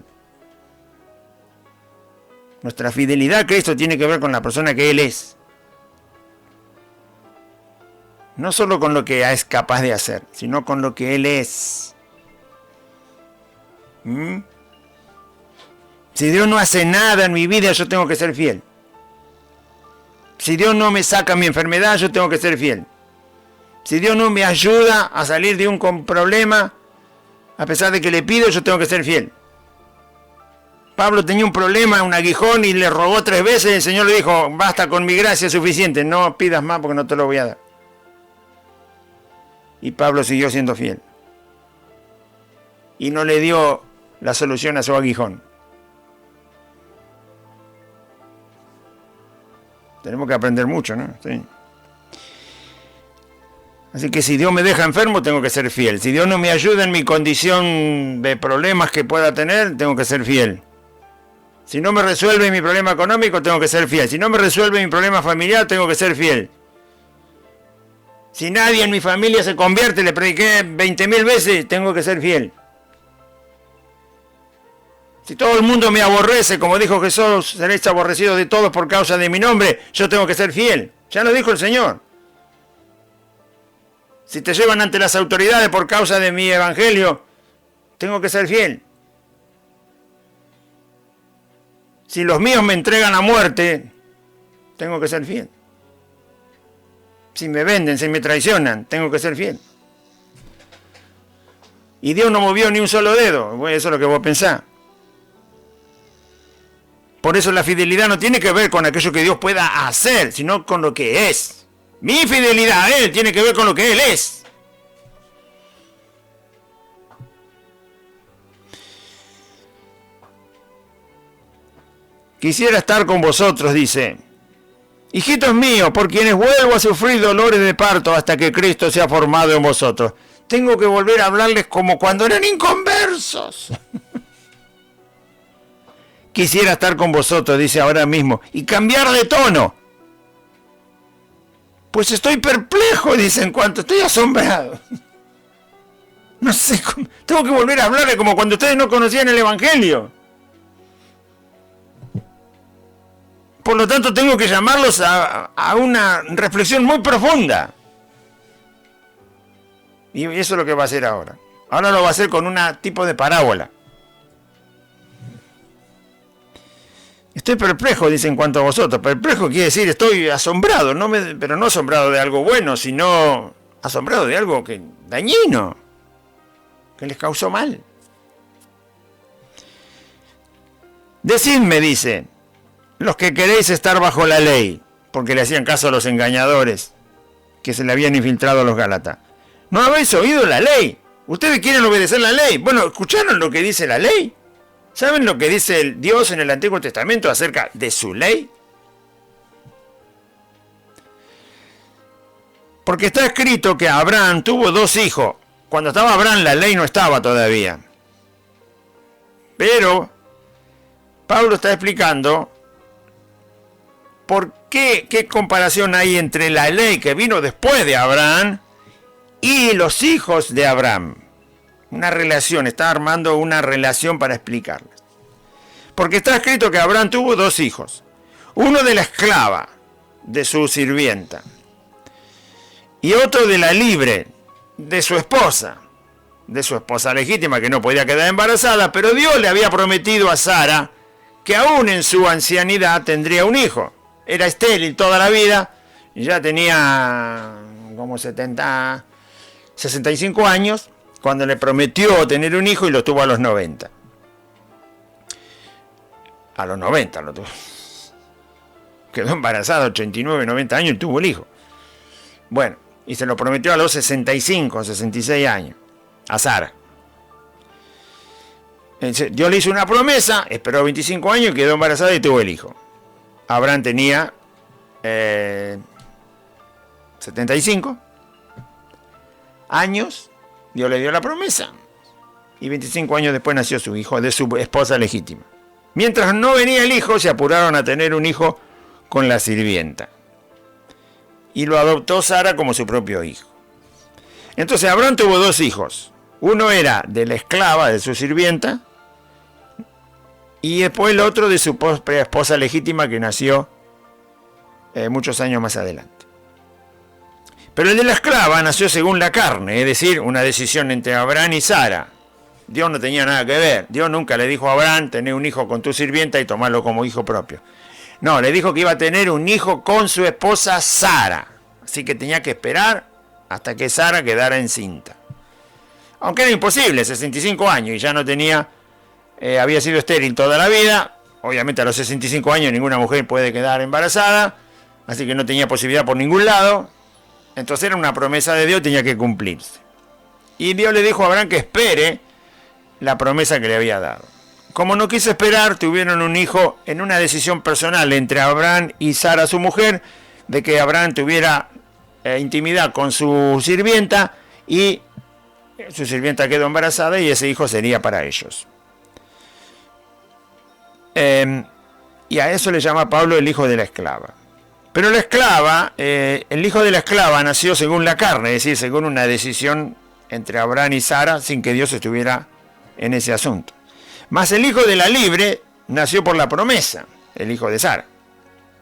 Nuestra fidelidad a Cristo tiene que ver con la persona que Él es. No solo con lo que es capaz de hacer, sino con lo que Él es. Si Dios no hace nada en mi vida, yo tengo que ser fiel. Si Dios no me saca mi enfermedad, yo tengo que ser fiel. Si Dios no me ayuda a salir de un problema, a pesar de que le pido, yo tengo que ser fiel. Pablo tenía un problema, un aguijón, y le rogó 3 veces, y el Señor le dijo, basta, con mi gracia es suficiente, no pidas más porque no te lo voy a dar. Y Pablo siguió siendo fiel. Y no le dio la solución a su aguijón. Tenemos que aprender mucho, ¿no? Sí. Así que si Dios me deja enfermo, tengo que ser fiel. Si Dios no me ayuda en mi condición de problemas que pueda tener, tengo que ser fiel. Si no me resuelve mi problema económico, tengo que ser fiel. Si no me resuelve mi problema familiar, tengo que ser fiel. Si nadie en mi familia se convierte, le prediqué 20.000 veces, tengo que ser fiel. Si todo el mundo me aborrece, como dijo Jesús, seréis aborrecidos de todos por causa de mi nombre, yo tengo que ser fiel. Ya lo dijo el Señor. Si te llevan ante las autoridades por causa de mi evangelio, tengo que ser fiel. Si los míos me entregan a muerte, tengo que ser fiel. Si me venden, si me traicionan, tengo que ser fiel. Y Dios no movió ni un solo dedo. Bueno, eso es lo que vos pensás. Por eso la fidelidad no tiene que ver con aquello que Dios pueda hacer, sino con lo que es. Mi fidelidad a Él tiene que ver con lo que Él es. Quisiera estar con vosotros, dice, hijitos míos, por quienes vuelvo a sufrir dolores de parto hasta que Cristo sea formado en vosotros. Tengo que volver a hablarles como cuando eran inconversos. Quisiera estar con vosotros, dice ahora mismo, y cambiar de tono. Pues estoy perplejo, dice, en cuanto estoy asombrado. No sé, tengo que volver a hablarle como cuando ustedes no conocían el Evangelio. Por lo tanto, tengo que llamarlos a una reflexión muy profunda. Y eso es lo que va a hacer ahora. Ahora lo va a hacer con un tipo de parábola. Estoy perplejo, dice, en cuanto a vosotros. Perplejo quiere decir estoy asombrado, pero no asombrado de algo bueno, sino asombrado de algo dañino, que les causó mal. Decidme, dice, los que queréis estar bajo la ley, porque le hacían caso a los engañadores que se le habían infiltrado a los Gálatas. ¿No habéis oído la ley? ¿Ustedes quieren obedecer la ley? Bueno, ¿escucharon lo que dice la ley? ¿Saben lo que dice Dios en el Antiguo Testamento acerca de su ley? Porque está escrito que Abraham tuvo 2 hijos. Cuando estaba Abraham la ley no estaba todavía. Pero Pablo está explicando por qué comparación hay entre la ley que vino después de Abraham y los hijos de Abraham. Una relación, está armando una relación para explicarles. Porque está escrito que Abraham tuvo 2 hijos. Uno de la esclava, de su sirvienta. Y otro de la libre, de su esposa legítima, que no podía quedar embarazada, pero Dios le había prometido a Sara que aún en su ancianidad tendría un hijo. Era estéril toda la vida, y ya tenía como 65 años, cuando le prometió tener un hijo y lo tuvo a los 90. A los 90 lo tuvo. Quedó embarazada a 89, 90 años y tuvo el hijo. Bueno, y se lo prometió a los 65, 66 años, a Sara. Dios le hizo una promesa, esperó 25 años, quedó embarazada y tuvo el hijo. Abraham tenía 75 años, Dios le dio la promesa, y 25 años después nació su hijo de su esposa legítima. Mientras no venía el hijo, se apuraron a tener un hijo con la sirvienta. Y lo adoptó Sara como su propio hijo. Entonces Abraham tuvo 2 hijos. Uno era de la esclava, de su sirvienta, y después el otro de su esposa legítima que nació muchos años más adelante. Pero el de la esclava nació según la carne, es decir, una decisión entre Abraham y Sara. Dios no tenía nada que ver. Dios nunca le dijo a Abraham, tener un hijo con tu sirvienta y tomarlo como hijo propio. No, le dijo que iba a tener un hijo con su esposa Sara. Así que tenía que esperar hasta que Sara quedara encinta. Aunque era imposible, 65 años y ya no tenía, había sido estéril toda la vida. Obviamente a los 65 años ninguna mujer puede quedar embarazada, así que no tenía posibilidad por ningún lado. Entonces era una promesa de Dios, tenía que cumplirse. Y Dios le dijo a Abraham que espere la promesa que le había dado. Como no quiso esperar, tuvieron un hijo en una decisión personal entre Abraham y Sara, su mujer, de que Abraham tuviera intimidad con su sirvienta y su sirvienta quedó embarazada y ese hijo sería para ellos. Y a eso le llama Pablo el hijo de la esclava. Pero la esclava, el hijo de la esclava nació según la carne, es decir, según una decisión entre Abraham y Sara, sin que Dios estuviera en ese asunto. Mas el hijo de la libre nació por la promesa, el hijo de Sara,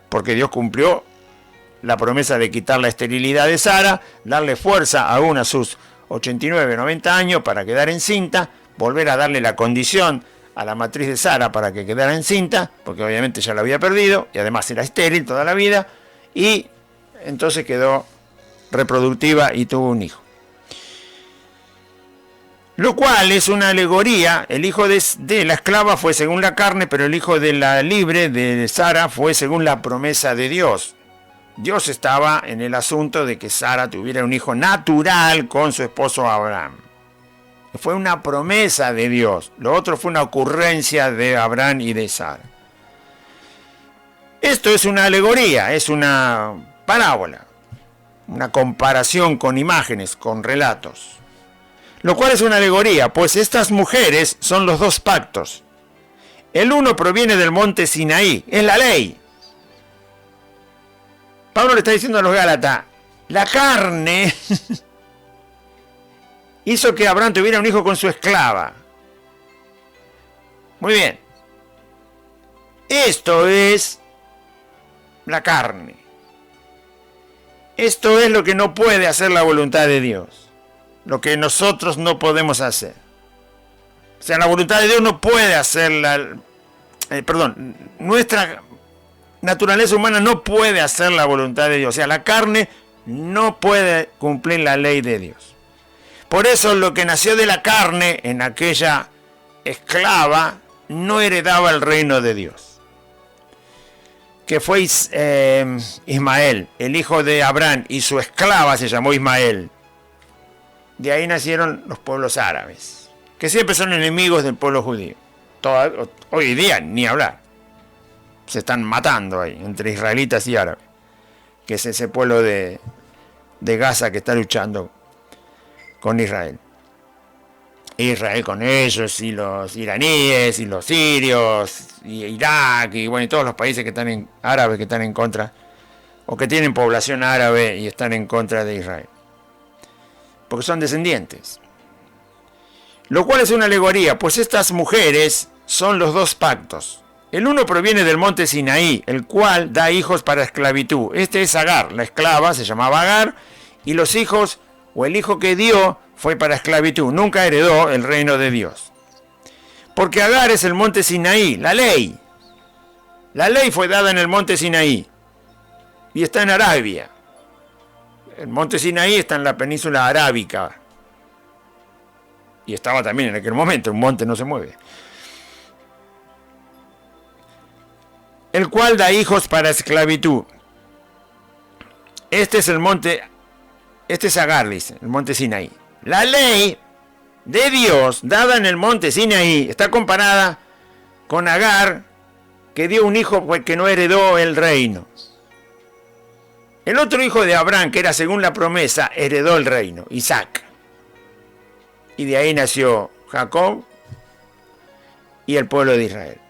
porque Dios cumplió la promesa de quitar la esterilidad de Sara, darle fuerza aún a sus 89, 90 años para quedar encinta, volver a darle la condición a la matriz de Sara para que quedara encinta, porque obviamente ya la había perdido, y además era estéril toda la vida, y entonces quedó reproductiva y tuvo un hijo. Lo cual es una alegoría. El hijo de la esclava fue según la carne, pero el hijo de la libre, de Sara, fue según la promesa de Dios. Dios estaba en el asunto de que Sara tuviera un hijo natural con su esposo Abraham. Fue una promesa de Dios. Lo otro fue una ocurrencia de Abraham y de Sara. Esto es una alegoría, es una parábola, una comparación con imágenes, con relatos. Lo cual es una alegoría, pues estas mujeres son los dos pactos. El uno proviene del monte Sinaí, es la ley. Pablo le está diciendo a los Gálatas, la carne hizo que Abraham tuviera un hijo con su esclava. Muy bien. Esto es la carne. Esto es lo que no puede hacer la voluntad de Dios. Lo que nosotros no podemos hacer. O sea, la voluntad de Dios no puede hacer nuestra naturaleza humana no puede hacer la voluntad de Dios. O sea, la carne no puede cumplir la ley de Dios. Por eso lo que nació de la carne en aquella esclava no heredaba el reino de Dios. Que fue Ismael, el hijo de Abraham, y su esclava se llamó Ismael. De ahí nacieron los pueblos árabes, que siempre son enemigos del pueblo judío. Hoy día, ni hablar. Se están matando ahí, entre israelitas y árabes. Que es ese pueblo de Gaza que está luchando con Israel. Israel con ellos, y los iraníes, y los sirios, y Irak, y bueno, y todos los países que están árabes que están en contra, o que tienen población árabe y están en contra de Israel. Porque son descendientes. Lo cual es una alegoría, pues estas mujeres son los dos pactos. El uno proviene del monte Sinaí, el cual da hijos para esclavitud. Este es Agar, la esclava se llamaba Agar, y los hijos, o el hijo que dio, fue para esclavitud. Nunca heredó el reino de Dios. Porque Agar es el monte Sinaí, la ley. La ley fue dada en el monte Sinaí, y está en Arabia. El monte Sinaí está en la península arábica. Y estaba también en aquel momento, un monte no se mueve. El cual da hijos para esclavitud. Este es el monte, este es Agar, dice, el monte Sinaí. La ley de Dios dada en el monte Sinaí está comparada con Agar, que dio un hijo que no heredó el reino. El otro hijo de Abraham, que era según la promesa, heredó el reino, Isaac. Y de ahí nació Jacob y el pueblo de Israel.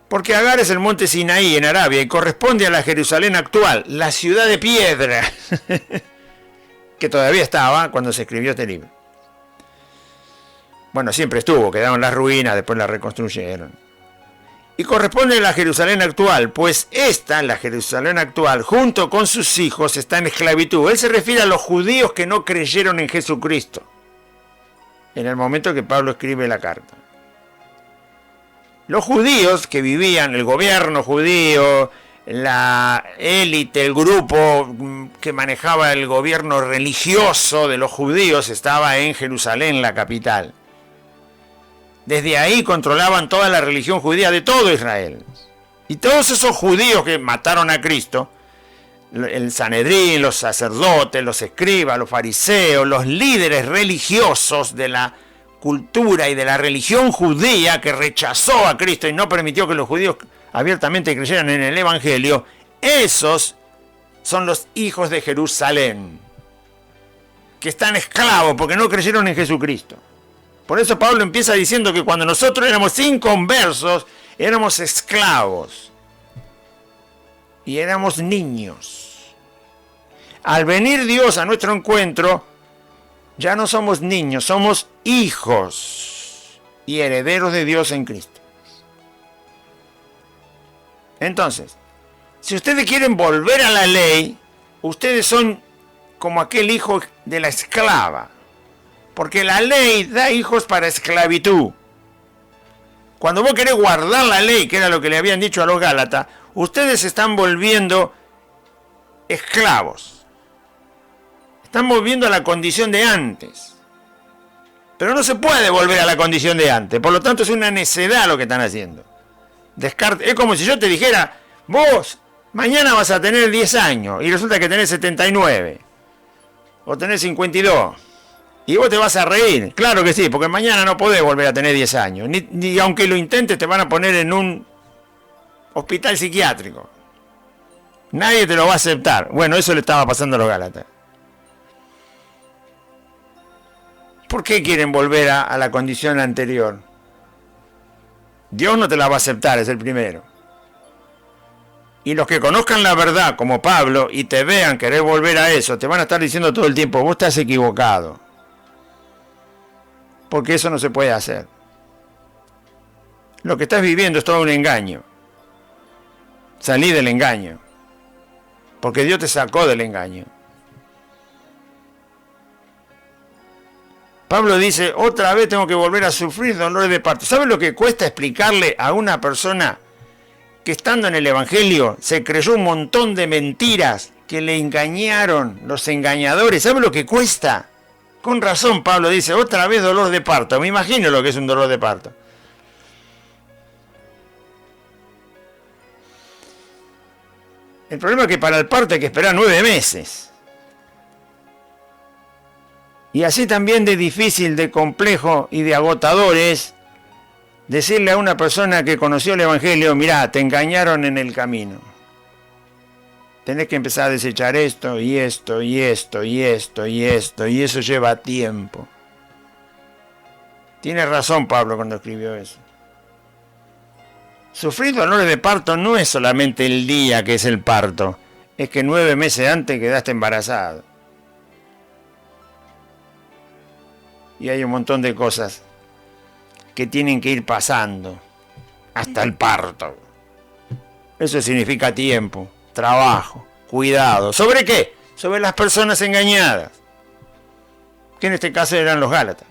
Porque Agar es el monte Sinaí en Arabia y corresponde a la Jerusalén actual, la ciudad de piedra, que todavía estaba cuando se escribió este libro. Bueno, siempre estuvo, quedaron las ruinas, después las reconstruyeron. Y corresponde a la Jerusalén actual, pues esta, la Jerusalén actual, junto con sus hijos, está en esclavitud. Él se refiere a los judíos que no creyeron en Jesucristo, en el momento que Pablo escribe la carta. Los judíos que vivían, el gobierno judío, la élite, el grupo que manejaba el gobierno religioso de los judíos estaba en Jerusalén, la capital. Desde ahí controlaban toda la religión judía de todo Israel. Y todos esos judíos que mataron a Cristo, el Sanedrín, los sacerdotes, los escribas, los fariseos, los líderes religiosos de la cultura y de la religión judía que rechazó a Cristo y no permitió que los judíos abiertamente creyeran en el Evangelio, esos son los hijos de Jerusalén, que están esclavos porque no creyeron en Jesucristo. Por eso Pablo empieza diciendo que cuando nosotros éramos inconversos, éramos esclavos y éramos niños. Al venir Dios a nuestro encuentro, ya no somos niños, somos hijos y herederos de Dios en Cristo. Entonces, si ustedes quieren volver a la ley, ustedes son como aquel hijo de la esclava. Porque la ley da hijos para esclavitud. Cuando vos querés guardar la ley, que era lo que le habían dicho a los Gálatas, ustedes se están volviendo esclavos. Están volviendo a la condición de antes. Pero no se puede volver a la condición de antes. Por lo tanto, es una necedad lo que están haciendo. Es como si yo te dijera, vos mañana vas a tener 10 años y resulta que tenés 79. O tenés 52. Y vos te vas a reír. Claro que sí, porque mañana no podés volver a tener 10 años. Ni aunque lo intentes te van a poner en un hospital psiquiátrico. Nadie te lo va a aceptar. Bueno, eso le estaba pasando a los Gálatas. ¿Por qué quieren volver a la condición anterior? Dios no te la va a aceptar, es el primero. Y los que conozcan la verdad, como Pablo, y te vean querer volver a eso, te van a estar diciendo todo el tiempo, vos estás equivocado. Porque eso no se puede hacer. Lo que estás viviendo es todo un engaño. Salí del engaño. Porque Dios te sacó del engaño. Pablo dice, otra vez tengo que volver a sufrir dolores de parto. ¿Sabes lo que cuesta explicarle a una persona que estando en el Evangelio se creyó un montón de mentiras que le engañaron los engañadores? ¿Sabes lo que cuesta? Con razón Pablo dice, otra vez dolor de parto. Me imagino lo que es un dolor de parto. El problema es que para el parto hay que esperar 9 meses. Y así también de difícil, de complejo y de agotador es decirle a una persona que conoció el Evangelio, mirá, te engañaron en el camino. Tenés que empezar a desechar esto, y esto, y esto, y esto, y esto, y eso lleva tiempo. Tiene razón Pablo cuando escribió eso. Sufrir dolores de parto no es solamente el día que es el parto, es que 9 meses antes quedaste embarazado. Y hay un montón de cosas que tienen que ir pasando hasta el parto. Eso significa tiempo, trabajo, cuidado. ¿Sobre qué? Sobre las personas engañadas, que en este caso eran los Gálatas.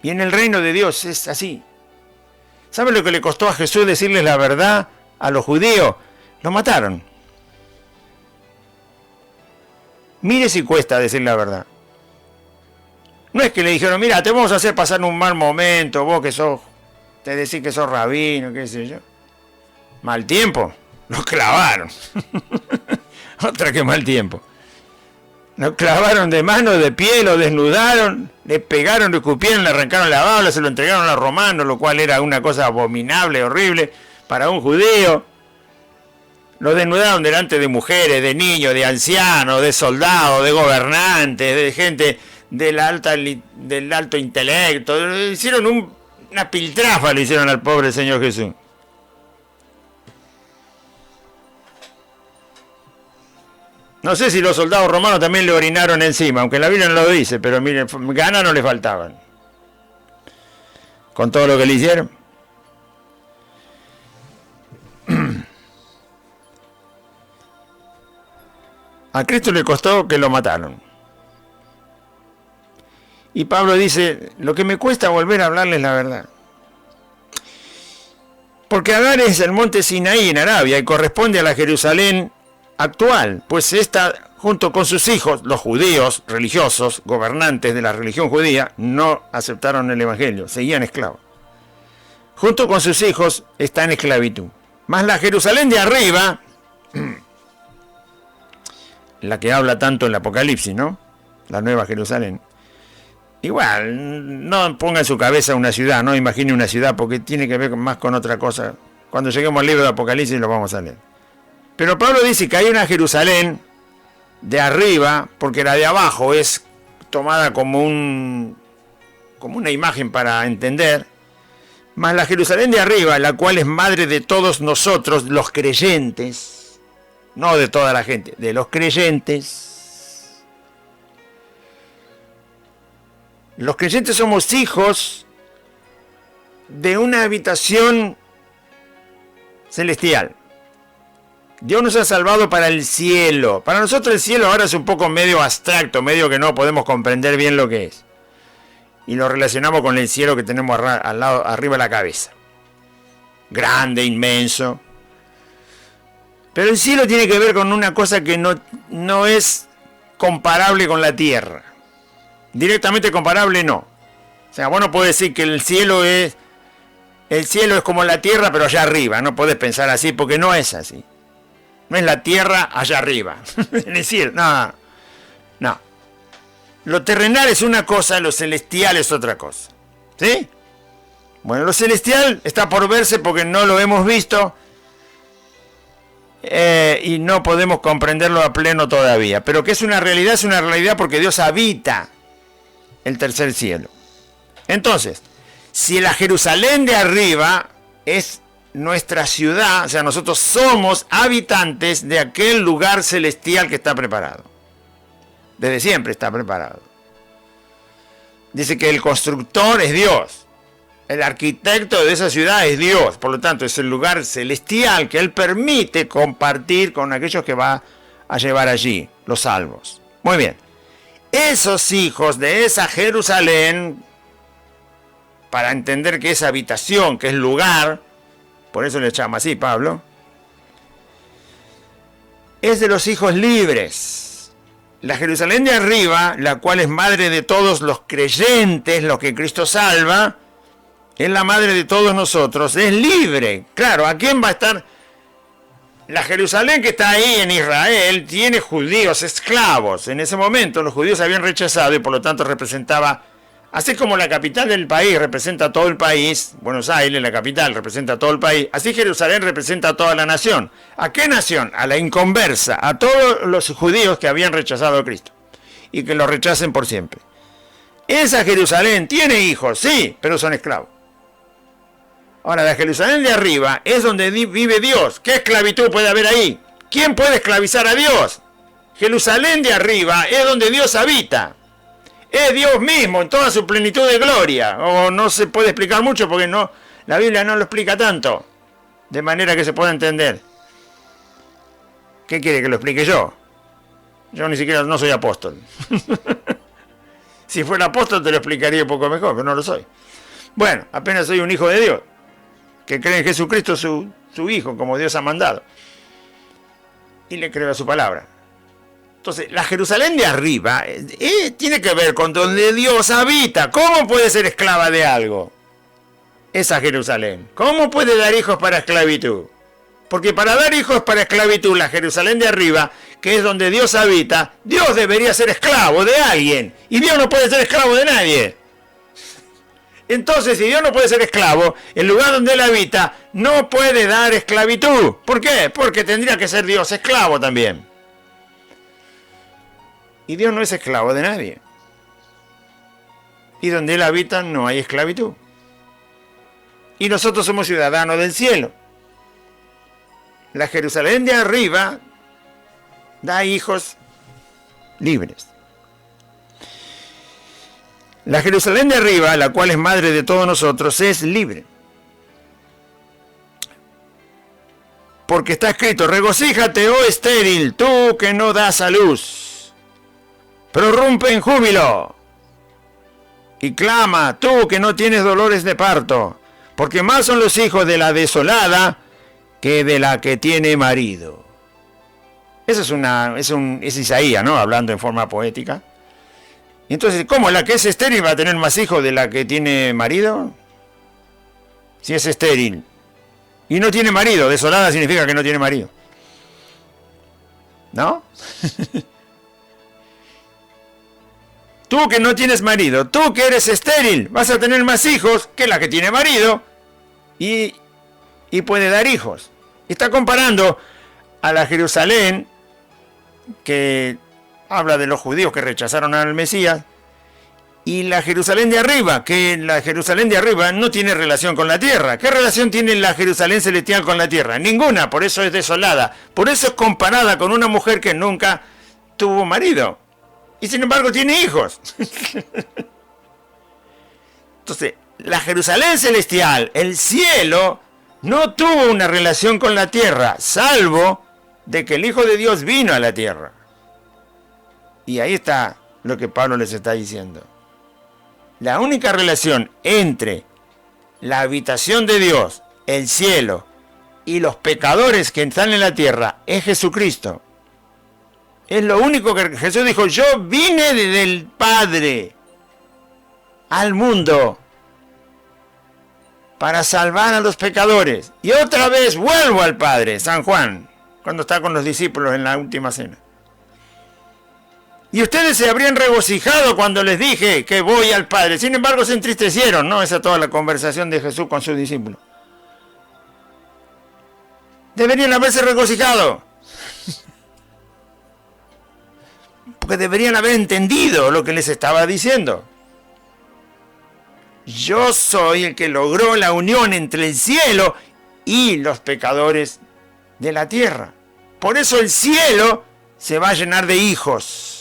Y en el reino de Dios es así. ¿Sabe lo que le costó a Jesús decirles la verdad a los judíos? Lo mataron. Mire si cuesta decir la verdad. No es que le dijeron, mira, te vamos a hacer pasar un mal momento, vos que sos, te decís que sos rabino, qué sé yo. Mal tiempo, los clavaron. Otra que mal tiempo. Lo clavaron de mano, de pie, lo desnudaron, le pegaron, le escupieron, le arrancaron la bala, se lo entregaron a los romanos, lo cual era una cosa abominable, horrible para un judío. Lo desnudaron delante de mujeres, de niños, de ancianos, de soldados, de gobernantes, de gente del alto intelecto. Hicieron una piltrafa, le hicieron al pobre Señor Jesús. No sé si los soldados romanos también le orinaron encima, aunque la Biblia no lo dice, pero miren, ganas no le faltaban. Con todo lo que le hicieron. A Cristo le costó que lo mataron. Y Pablo dice, lo que me cuesta volver a hablarles la verdad. Porque Agar es el monte Sinaí en Arabia y corresponde a la Jerusalén actual, pues esta, junto con sus hijos, los judíos religiosos, gobernantes de la religión judía, no aceptaron el Evangelio, seguían esclavos. Junto con sus hijos está en esclavitud. Más la Jerusalén de arriba, la que habla tanto en el Apocalipsis, ¿no? La nueva Jerusalén. Igual, no ponga en su cabeza una ciudad, no imagine una ciudad, porque tiene que ver más con otra cosa. Cuando lleguemos al libro de Apocalipsis lo vamos a leer. Pero Pablo dice que hay una Jerusalén de arriba, porque la de abajo es tomada como una imagen para entender, más la Jerusalén de arriba, la cual es madre de todos nosotros, los creyentes, no de toda la gente, de los creyentes. Los creyentes somos hijos de una habitación celestial. Dios nos ha salvado para el cielo. Para nosotros el cielo ahora es un poco medio abstracto, medio que no podemos comprender bien lo que es. Y lo relacionamos con el cielo que tenemos al lado, arriba de la cabeza. Grande, inmenso. Pero el cielo tiene que ver con una cosa que no es comparable con la tierra. Directamente comparable no. O sea, vos no podés decir que el cielo es como la tierra, pero allá arriba. No podés pensar así porque no es así. No es la tierra allá arriba. En el cielo, no. Lo terrenal es una cosa, lo celestial es otra cosa. ¿Sí? Bueno, lo celestial está por verse porque no lo hemos visto y no podemos comprenderlo a pleno todavía. Pero que es una realidad porque Dios habita el tercer cielo. Entonces, si la Jerusalén de arriba es nuestra ciudad, o sea, nosotros somos habitantes de aquel lugar celestial que está preparado. Desde siempre está preparado. Dice que el constructor es Dios. El arquitecto de esa ciudad es Dios. Por lo tanto, es el lugar celestial que Él permite compartir con aquellos que va a llevar allí, los salvos. Muy bien. Esos hijos de esa Jerusalén, para entender que es habitación, que es lugar, por eso le llama así Pablo, es de los hijos libres. La Jerusalén de arriba, la cual es madre de todos los creyentes, los que Cristo salva, es la madre de todos nosotros, es libre. Claro, ¿a quién va a estar? La Jerusalén que está ahí en Israel tiene judíos esclavos. En ese momento los judíos habían rechazado y por lo tanto representaba, así como la capital del país representa a todo el país, Buenos Aires, la capital, representa a todo el país, así Jerusalén representa a toda la nación. ¿A qué nación? A la inconversa, a todos los judíos que habían rechazado a Cristo y que lo rechacen por siempre. Esa Jerusalén tiene hijos, sí, pero son esclavos. Ahora, la Jerusalén de arriba es donde vive Dios. ¿Qué esclavitud puede haber ahí? ¿Quién puede esclavizar a Dios? Jerusalén de arriba es donde Dios habita. Es Dios mismo en toda su plenitud de gloria. O no se puede explicar mucho porque no, la Biblia no lo explica tanto. De manera que se pueda entender. ¿Qué quiere que lo explique yo? Yo ni siquiera no soy apóstol. Si fuera apóstol te lo explicaría un poco mejor, pero no lo soy. Bueno, apenas soy un hijo de Dios, que cree en Jesucristo su Hijo, como Dios ha mandado. Y le cree a su palabra. Entonces, la Jerusalén de arriba tiene que ver con donde Dios habita. ¿Cómo puede ser esclava de algo? Esa Jerusalén. ¿Cómo puede dar hijos para esclavitud? Porque para dar hijos para esclavitud, la Jerusalén de arriba, que es donde Dios habita, Dios debería ser esclavo de alguien. Y Dios no puede ser esclavo de nadie. Entonces, si Dios no puede ser esclavo, el lugar donde Él habita no puede dar esclavitud. ¿Por qué? Porque tendría que ser Dios esclavo también. Y Dios no es esclavo de nadie. Y donde Él habita no hay esclavitud. Y nosotros somos ciudadanos del cielo. La Jerusalén de arriba da hijos libres. La Jerusalén de arriba, la cual es madre de todos nosotros, es libre. Porque está escrito, regocíjate, oh estéril, tú que no das a luz. Prorrumpe en júbilo. Y clama, tú que no tienes dolores de parto. Porque más son los hijos de la desolada que de la que tiene marido. Eso es Isaías, ¿no? Hablando en forma poética. Entonces, ¿cómo la que es estéril va a tener más hijos de la que tiene marido? Si es estéril. Y no tiene marido. Desolada significa que no tiene marido. ¿No? Tú que no tienes marido, tú que eres estéril, vas a tener más hijos que la que tiene marido y puede dar hijos. Está comparando a la Jerusalén que habla de los judíos que rechazaron al Mesías, y la Jerusalén de arriba, que la Jerusalén de arriba no tiene relación con la tierra. ¿Qué relación tiene la Jerusalén celestial con la tierra? Ninguna, por eso es desolada. Por eso es comparada con una mujer que nunca tuvo marido. Y sin embargo tiene hijos. Entonces, la Jerusalén celestial, el cielo, no tuvo una relación con la tierra, salvo de que el Hijo de Dios vino a la tierra. Y ahí está lo que Pablo les está diciendo. La única relación entre la habitación de Dios, el cielo, y los pecadores que están en la tierra es Jesucristo. Es lo único que Jesús dijo, yo vine del Padre al mundo para salvar a los pecadores. Y otra vez vuelvo al Padre, San Juan, cuando está con los discípulos en la última cena. Y ustedes se habrían regocijado cuando les dije que voy al Padre. Sin embargo, se entristecieron, ¿no? Esa es toda la conversación de Jesús con sus discípulos. Deberían haberse regocijado. Porque deberían haber entendido lo que les estaba diciendo. Yo soy el que logró la unión entre el cielo y los pecadores de la tierra. Por eso el cielo se va a llenar de hijos.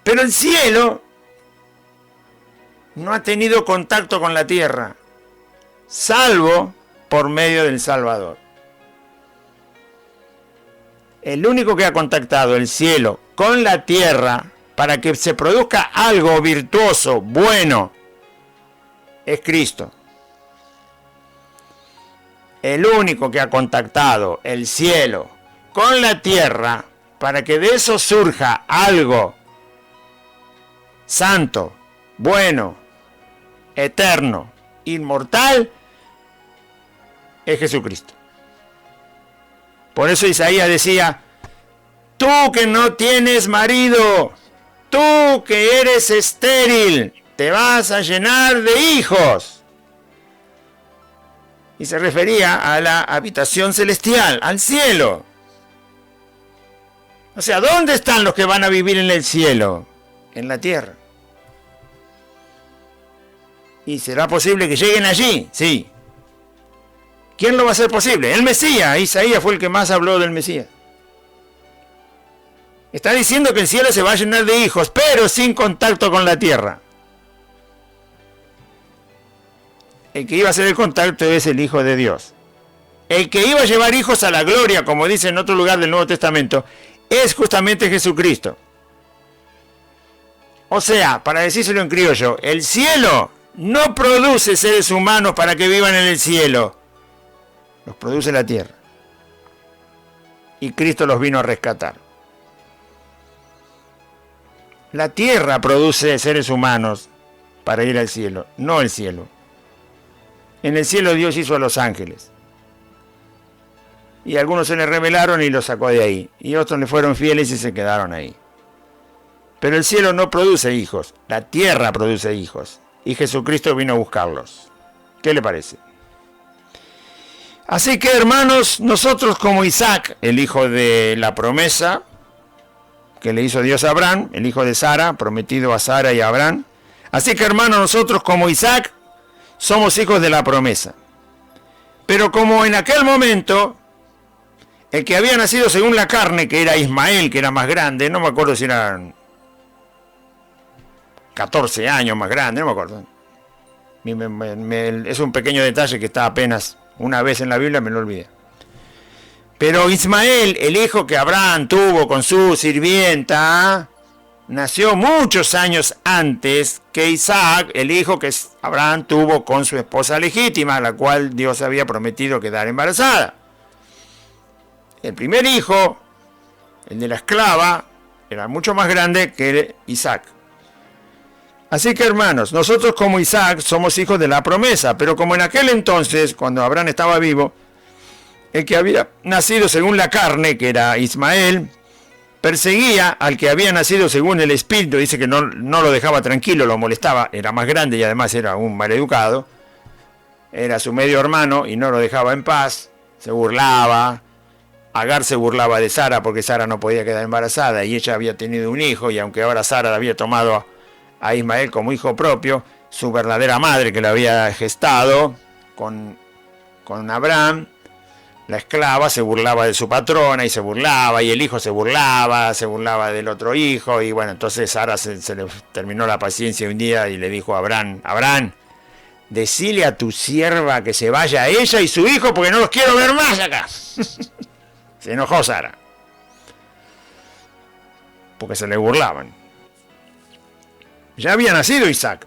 Pero el cielo no ha tenido contacto con la tierra, salvo por medio del Salvador. El único que ha contactado el cielo con la tierra para que se produzca algo virtuoso, bueno, es Cristo. El único que ha contactado el cielo con la tierra para que de eso surja algo santo, bueno, eterno, inmortal, es Jesucristo. Por eso Isaías decía, tú que no tienes marido, tú que eres estéril, te vas a llenar de hijos. Y se refería a la habitación celestial, al cielo. O sea, ¿dónde están los que van a vivir en el cielo? En la tierra. ¿Y será posible que lleguen allí? Sí. ¿Quién lo va a hacer posible? El Mesías. Isaías fue el que más habló del Mesías. Está diciendo que el cielo se va a llenar de hijos, pero sin contacto con la tierra. El que iba a hacer el contacto es el Hijo de Dios. El que iba a llevar hijos a la gloria, como dice en otro lugar del Nuevo Testamento, es justamente Jesucristo. O sea, para decírselo en criollo, el cielo no produce seres humanos para que vivan en el cielo. Los produce la tierra. Y Cristo los vino a rescatar. La tierra produce seres humanos para ir al cielo, no el cielo. En el cielo Dios hizo a los ángeles. Y algunos se le rebelaron y los sacó de ahí. Y otros le fueron fieles y se quedaron ahí. Pero el cielo no produce hijos, la tierra produce hijos. Y Jesucristo vino a buscarlos. ¿Qué le parece? Así que, hermanos, nosotros como Isaac, el hijo de la promesa que le hizo Dios a Abraham, el hijo de Sara, prometido a Sara y a Abraham. Así que, hermanos, nosotros como Isaac somos hijos de la promesa. Pero como en aquel momento el que había nacido según la carne, que era Ismael, que era más grande, no me acuerdo si eran 14 años más grande, no me acuerdo. Es un pequeño detalle que está apenas una vez en la Biblia, me lo olvidé. Pero Ismael, el hijo que Abraham tuvo con su sirvienta, nació muchos años antes que Isaac, el hijo que Abraham tuvo con su esposa legítima, la cual Dios había prometido quedar embarazada. El primer hijo, el de la esclava, era mucho más grande que Isaac. Así que, hermanos, nosotros como Isaac somos hijos de la promesa, pero como en aquel entonces, cuando Abraham estaba vivo, el que había nacido según la carne, que era Ismael, perseguía al que había nacido según el espíritu. Dice que no lo dejaba tranquilo, lo molestaba, era más grande y además era un maleducado. Era su medio hermano y no lo dejaba en paz, se burlaba. Agar se burlaba de Sara porque Sara no podía quedar embarazada y ella había tenido un hijo, y aunque ahora Sara había tomado a Ismael como hijo propio, su verdadera madre que lo había gestado con Abraham, la esclava se burlaba de su patrona y se burlaba, y el hijo se burlaba del otro hijo, y bueno, entonces Sara se le terminó la paciencia un día y le dijo a Abraham, decile a tu sierva que se vaya ella y su hijo porque no los quiero ver más acá. Se enojó Sara, porque se le burlaban. Ya había nacido Isaac,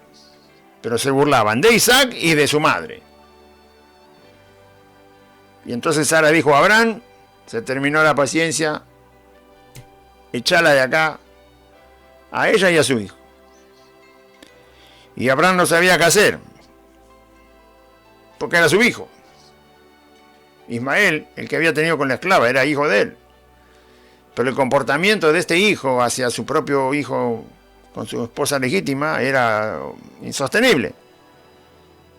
pero se burlaban de Isaac y de su madre. Y entonces Sara dijo a Abraham, se terminó la paciencia, echala de acá a ella y a su hijo. Y Abraham no sabía qué hacer, porque era su hijo. Ismael, el que había tenido con la esclava, era hijo de él. Pero el comportamiento de este hijo hacia su propio hijo con su esposa legítima era insostenible.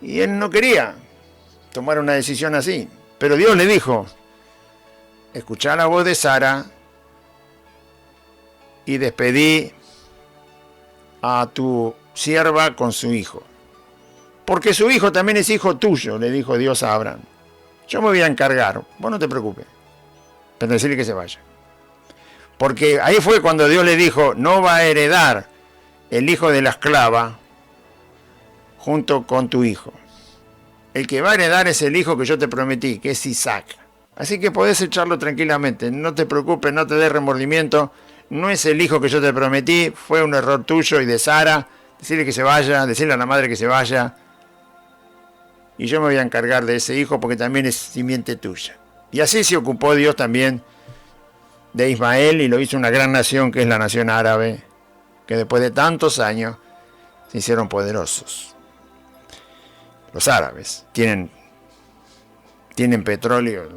Y él no quería tomar una decisión así. Pero Dios le dijo, escuchá la voz de Sara y despedí a tu sierva con su hijo. Porque su hijo también es hijo tuyo, le dijo Dios a Abraham. Yo me voy a encargar, vos no te preocupes, pero decirle que se vaya. Porque ahí fue cuando Dios le dijo, no va a heredar el hijo de la esclava junto con tu hijo. El que va a heredar es el hijo que yo te prometí, que es Isaac. Así que podés echarlo tranquilamente, no te preocupes, no te des remordimiento. No es el hijo que yo te prometí, fue un error tuyo y de Sara. Decirle que se vaya, decirle a la madre que se vaya. Y yo me voy a encargar de ese hijo porque también es simiente tuya. Y así se ocupó Dios también de Ismael y lo hizo una gran nación que es la nación árabe, que después de tantos años se hicieron poderosos. Los árabes tienen petróleo.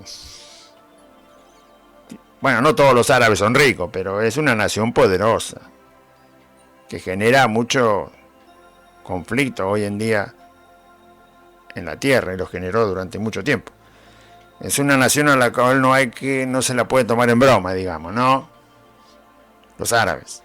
Bueno, no todos los árabes son ricos, pero es una nación poderosa que genera mucho conflicto hoy en día en la tierra y lo generó durante mucho tiempo. Es una nación a la cual no se la puede tomar en broma, digamos, ¿no? Los árabes.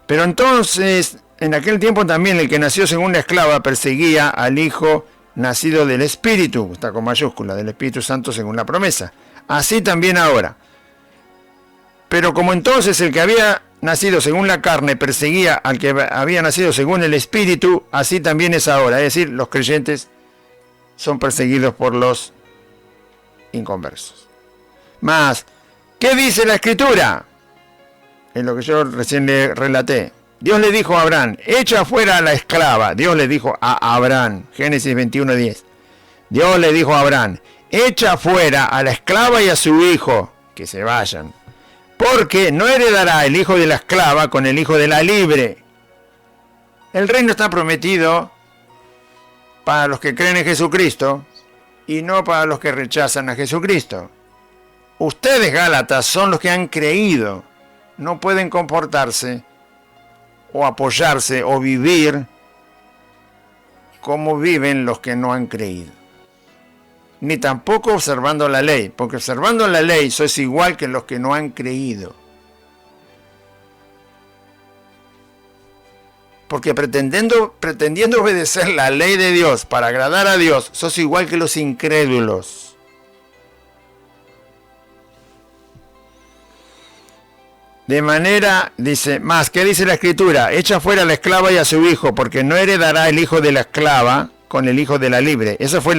Pero entonces, en aquel tiempo también el que nació según la esclava perseguía al hijo nacido del Espíritu, está con mayúscula, del Espíritu Santo según la promesa. Así también ahora. Pero como entonces el que había nacido según la carne perseguía al que había nacido según el Espíritu, así también es ahora. Es decir, los creyentes son perseguidos por los inconversos. Más, ¿qué dice la Escritura? En lo que yo recién le relaté. Dios le dijo a Abraham, echa fuera a la esclava. Dios le dijo a Abraham, Génesis 21:10. Dios le dijo a Abraham, echa fuera a la esclava y a su hijo, que se vayan. Porque no heredará el hijo de la esclava con el hijo de la libre. El reino está prometido para los que creen en Jesucristo y no para los que rechazan a Jesucristo. Ustedes, Gálatas, son los que han creído. No pueden comportarse o apoyarse o vivir como viven los que no han creído. Ni tampoco observando la ley, porque observando la ley sois igual que los que no han creído. Porque pretendiendo obedecer la ley de Dios para agradar a Dios, sos igual que los incrédulos. De manera, dice, más, ¿qué dice la Escritura? Echa fuera a la esclava y a su hijo, porque no heredará el hijo de la esclava con el hijo de la libre. Ese fue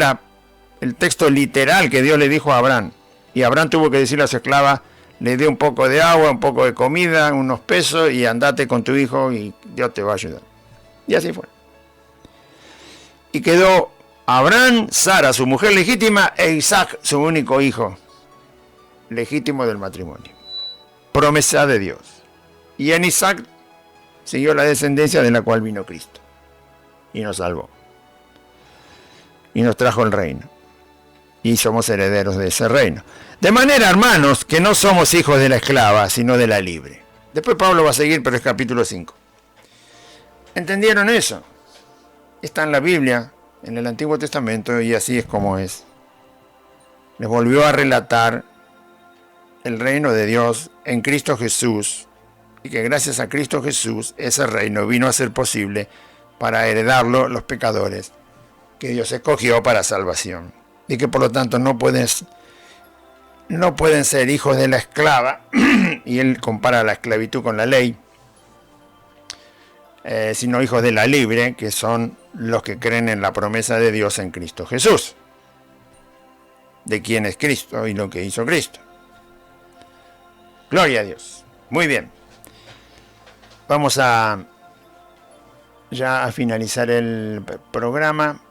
el texto literal que Dios le dijo a Abraham. Y Abraham tuvo que decirle a su esclava, le dé un poco de agua, un poco de comida, unos pesos, y andate con tu hijo y Dios te va a ayudar. Y así fue. Y quedó Abraham, Sara, su mujer legítima, e Isaac, su único hijo legítimo del matrimonio. Promesa de Dios. Y en Isaac siguió la descendencia de la cual vino Cristo. Y nos salvó. Y nos trajo el reino. Y somos herederos de ese reino. De manera, hermanos, que no somos hijos de la esclava, sino de la libre. Después Pablo va a seguir, pero es capítulo 5. ¿Entendieron eso? Está en la Biblia, en el Antiguo Testamento, y así es como es. Les volvió a relatar el reino de Dios en Cristo Jesús, y que gracias a Cristo Jesús ese reino vino a ser posible para heredarlo los pecadores que Dios escogió para salvación, y que por lo tanto no pueden ser hijos de la esclava, y él compara la esclavitud con la ley, sino hijos de la libre, que son los que creen en la promesa de Dios en Cristo Jesús, de quién es Cristo y lo que hizo Cristo. Gloria a Dios. Muy bien. Vamos ya a finalizar el programa.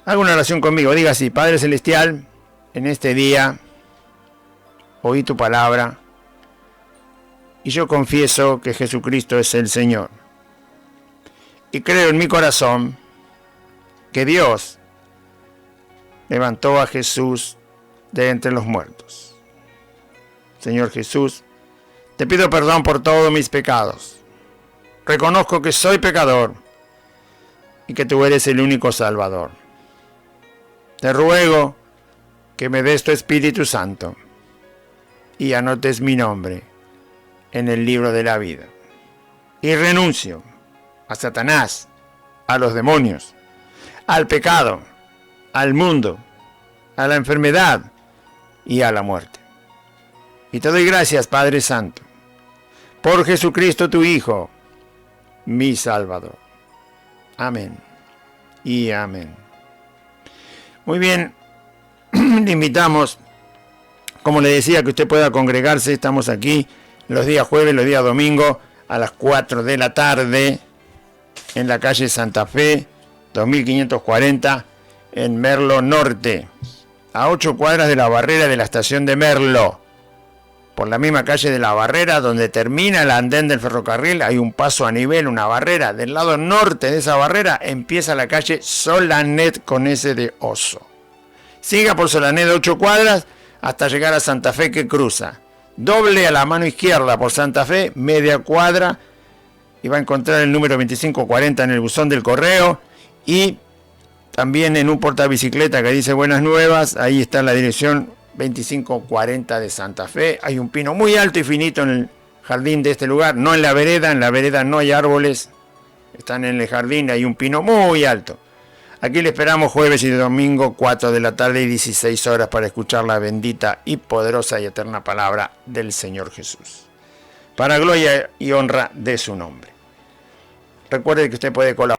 Haga una oración conmigo. Diga así: Padre Celestial, en este día oí tu palabra y yo confieso que Jesucristo es el Señor. Y creo en mi corazón que Dios levantó a Jesús de entre los muertos. Señor Jesús, te pido perdón por todos mis pecados. Reconozco que soy pecador y que tú eres el único Salvador. Te ruego que me des tu Espíritu Santo y anotes mi nombre en el libro de la vida. Y renuncio a Satanás, a los demonios, al pecado, al mundo, a la enfermedad y a la muerte. Y te doy gracias, Padre Santo, por Jesucristo tu Hijo, mi Salvador. Amén y amén. Muy bien, le invitamos, como le decía, que usted pueda congregarse. Estamos aquí los días jueves, los días domingos, a las 4 de la tarde, en la calle Santa Fe, 2540, en Merlo Norte, a 8 cuadras de la barrera de la estación de Merlo. Por la misma calle de la barrera, donde termina el andén del ferrocarril, hay un paso a nivel, una barrera. Del lado norte de esa barrera empieza la calle Solanet con S de oso. Siga por Solanet 8 cuadras hasta llegar a Santa Fe, que cruza. Doble a la mano izquierda por Santa Fe, media cuadra, y va a encontrar el número 2540 en el buzón del correo, y también en un portabicicleta que dice Buenas Nuevas. Ahí está la dirección 2540 de Santa Fe. Hay un pino muy alto y finito en el jardín de este lugar, no en la vereda no hay árboles, están en el jardín, hay un pino muy alto. Aquí le esperamos jueves y domingo, 4 de la tarde y 16 horas, para escuchar la bendita y poderosa y eterna palabra del Señor Jesús, para gloria y honra de su nombre. Recuerde que usted puede colaborar